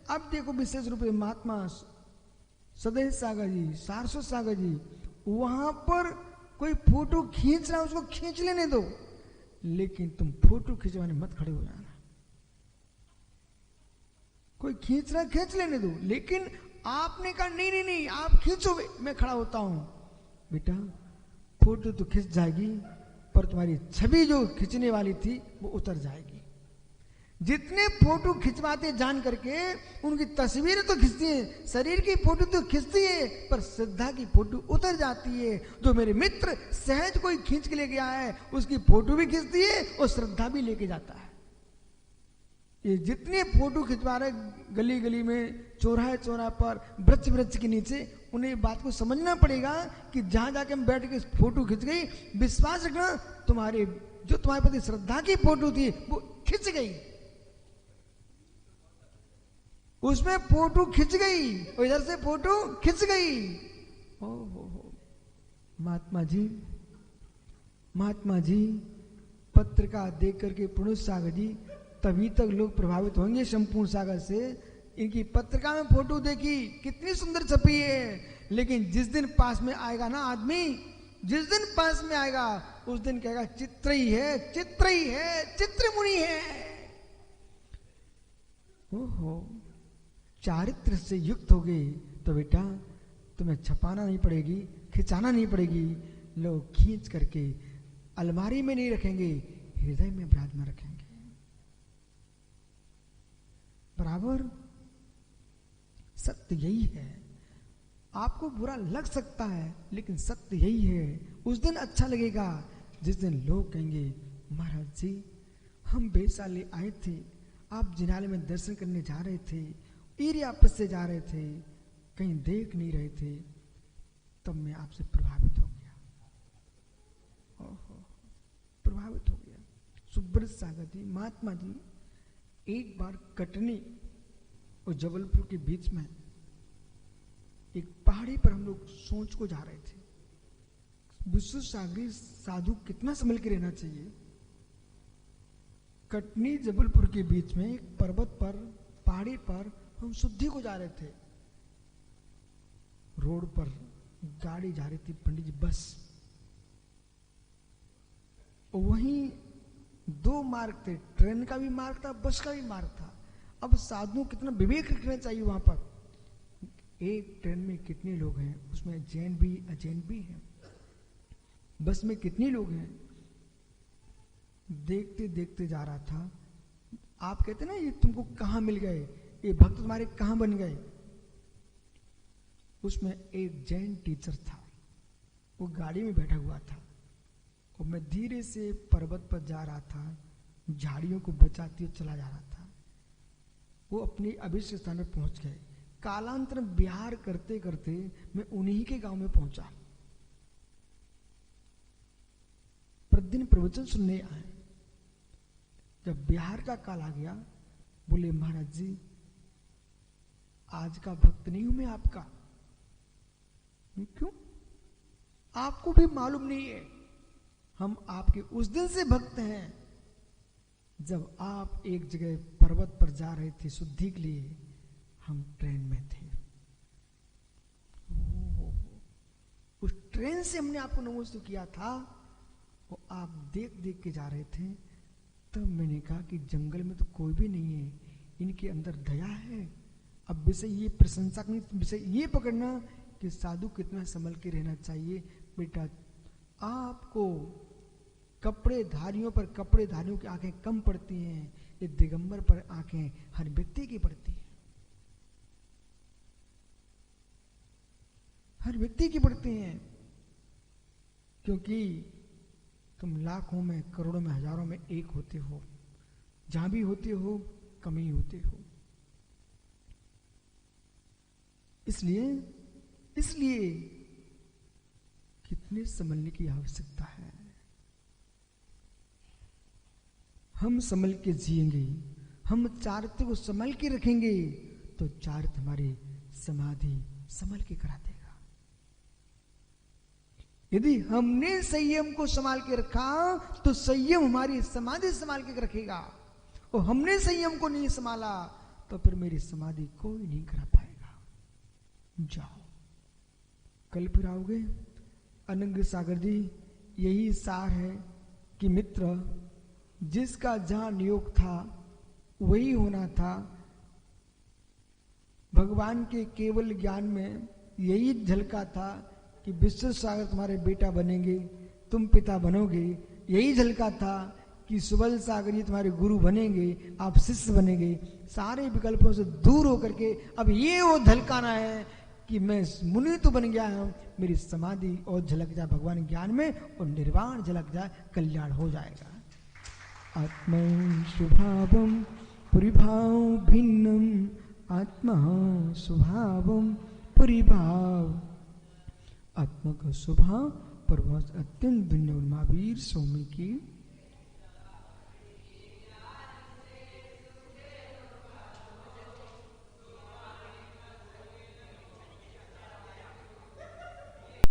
अब देखो विशेष रूप से महात्मा सदैव सागर जी, सारस्वत सागर जी, वहां पर कोई फोटो खींच रहा है उसको खींच लेने दो, लेकिन तुम फोटो खींचवाने मत खड़े हो जाना। कोई खींच रहा है खींच लेने दो, लेकिन आपने कहा नहीं नहीं नहीं आप खींचो, मैं खड़ा होता हूं। बेटा फोटो तो खींच जाएगी पर तुम्हारी छवि जो खींचने वाली थी वो उतर जाएगी। जितने फोटो खिंचवाते जान करके उनकी तस्वीरें तो खिंचती है, शरीर की फोटो तो खिंचती है पर श्रद्धा की फोटो उतर जाती है। जो मेरे मित्र सहज कोई खींच के ले गया है उसकी फोटो भी खिंचती है और श्रद्धा भी लेके जाता है। ये जितने फोटो खिंचवा रहे गली गली में, चौराहे चौराहे पर, वृक्ष वृक्ष के नीचे, उन्हें बात को समझना पड़ेगा कि जहां जाके हम बैठ के फोटो खिंच गई, विश्वास रखना तुम्हारे जो तुम्हारे प्रति श्रद्धा की फोटो थी वो खिंच गई, उसमें फोटो खिंच गई और इधर से फोटो खिंच गई। हो महात्मा जी पत्रिका देख करके पुरुष सागर जी तभी तक लोग प्रभावित होंगे संपूर्ण सागर से। इनकी पत्रिका में फोटो देखी कितनी सुंदर छपी है, लेकिन जिस दिन पास में आएगा ना आदमी, जिस दिन पास में आएगा उस दिन कहेगा चित्र ही है, चित्र ही है, चित्र मुनि है। ओहो, चारित्र से युक्त हो गई तो बेटा तुम्हें छपाना नहीं पड़ेगी, खिंचाना नहीं पड़ेगी। लोग खींच करके अलमारी में नहीं रखेंगे, हृदय में विराजमान रखेंगे। बराबर सत्य यही है। आपको बुरा लग सकता है लेकिन सत्य यही है। उस दिन अच्छा लगेगा जिस दिन लोग कहेंगे महाराज जी हम वैशाली आए थे, आप जिनालय में दर्शन करने जा रहे थे, ईरियापस से जा रहे थे, कहीं देख नहीं रहे थे, तब मैं आपसे प्रभावित हो गया। ओहो, प्रभावित हो गया। सुब्रत सागर जी, महात्मा जी एक बार कटनी और जबलपुर के बीच में एक पहाड़ी पर हम लोग सोच को जा रहे थे। विश्व सागरी साधु कितना संभल के रहना चाहिए। कटनी जबलपुर के बीच में एक पर्वत पर, पहाड़ी पर हम शुद्धि को जा रहे थे। रोड पर गाड़ी जा रही थी पंडित जी, बस, और वहीं 2 मार्ग थे, ट्रेन का भी मार्ग था, बस का भी मार्ग था। अब साधुओं कितना विवेक रखना चाहिए वहां पर। एक ट्रेन में कितने लोग हैं, उसमें जैन भी अजैन भी हैं, बस में कितने लोग हैं। देखते देखते जा रहा था। आप कहते ना ये तुमको कहां मिल गए, ये भक्त तुम्हारे कहां बन गए। उसमें एक जैन टीचर था, वो गाड़ी में बैठा हुआ था और मैं धीरे से पर्वत पर जा रहा था, झाड़ियों को बचाते हुए चला जा रहा था। वो अपनी अभिष्ट स्थान में पहुंच गए। कालांतर विहार करते करते मैं उन्हीं के गांव में पहुंचा। प्रतिदिन प्रवचन सुनने आए। जब बिहार का काल आ गया, बोले महाराज जी आज का भक्त नहीं हूं मैं आपका। क्यों? आपको भी मालूम नहीं है, हम आपके उस दिन से भक्त हैं जब आप एक जगह पर्वत पर जा रहे थे शुद्धि के लिए, हम ट्रेन में थे। उस ट्रेन से हमने आपको नमस्ते किया था, वो आप देख देख के जा रहे थे, तब मैंने कहा कि जंगल में तो कोई भी नहीं है, इनके अंदर दया है। अब विषय ये प्रशंसा करनी, विषय ये पकड़ना कि साधु कितना संभल के रहना चाहिए। बेटा, आपको कपड़े धारियों पर कपड़े धारियों की आंखें कम पड़ती हैं, ये दिगंबर पर आंखें हर व्यक्ति की पड़ती हैं, हर व्यक्ति की पड़ती हैं। क्योंकि तुम लाखों में, करोड़ों में, हजारों में एक होते हो, जहां भी होते हो कम ही होते हो। इसलिए कितने संभलने की आवश्यकता है। हम संभल के जिएंगे, हम चारित्र को संभल के रखेंगे तो चारित्र हमारी समाधि संभल के करा देगा। यदि हमने संयम को संभाल के रखा तो संयम हमारी समाधि संभाल के रखेगा, और हमने संयम को नहीं संभाला तो फिर मेरी समाधि कोई नहीं करा पाएगा। जाओ, कल फिर आओगे। अनंग सागर जी, यही सार है कि मित्र, जिसका जहां नियोग था वही होना था। भगवान के केवल ज्ञान में यही झलका था कि विश्व सागर तुम्हारे बेटा बनेंगे, तुम पिता बनोगे। यही झलका था कि सुबल सागर जी तुम्हारे गुरु बनेंगे, आप शिष्य बनेंगे। सारे विकल्पों से दूर होकर के अब ये वो झलकाना है कि मैं मुनि तो बन गया हूं, मेरी समाधि और झलक जाए भगवान ज्ञान में, और निर्वाण झलक जाए, कल्याण हो जाएगा। आत्मा स्वभावम परिभाव भिन्नम, आत्मा स्वभावम परिभाव। आत्मा का स्वभाव पर अत्यंत भिन्न। महावीर स्वामी की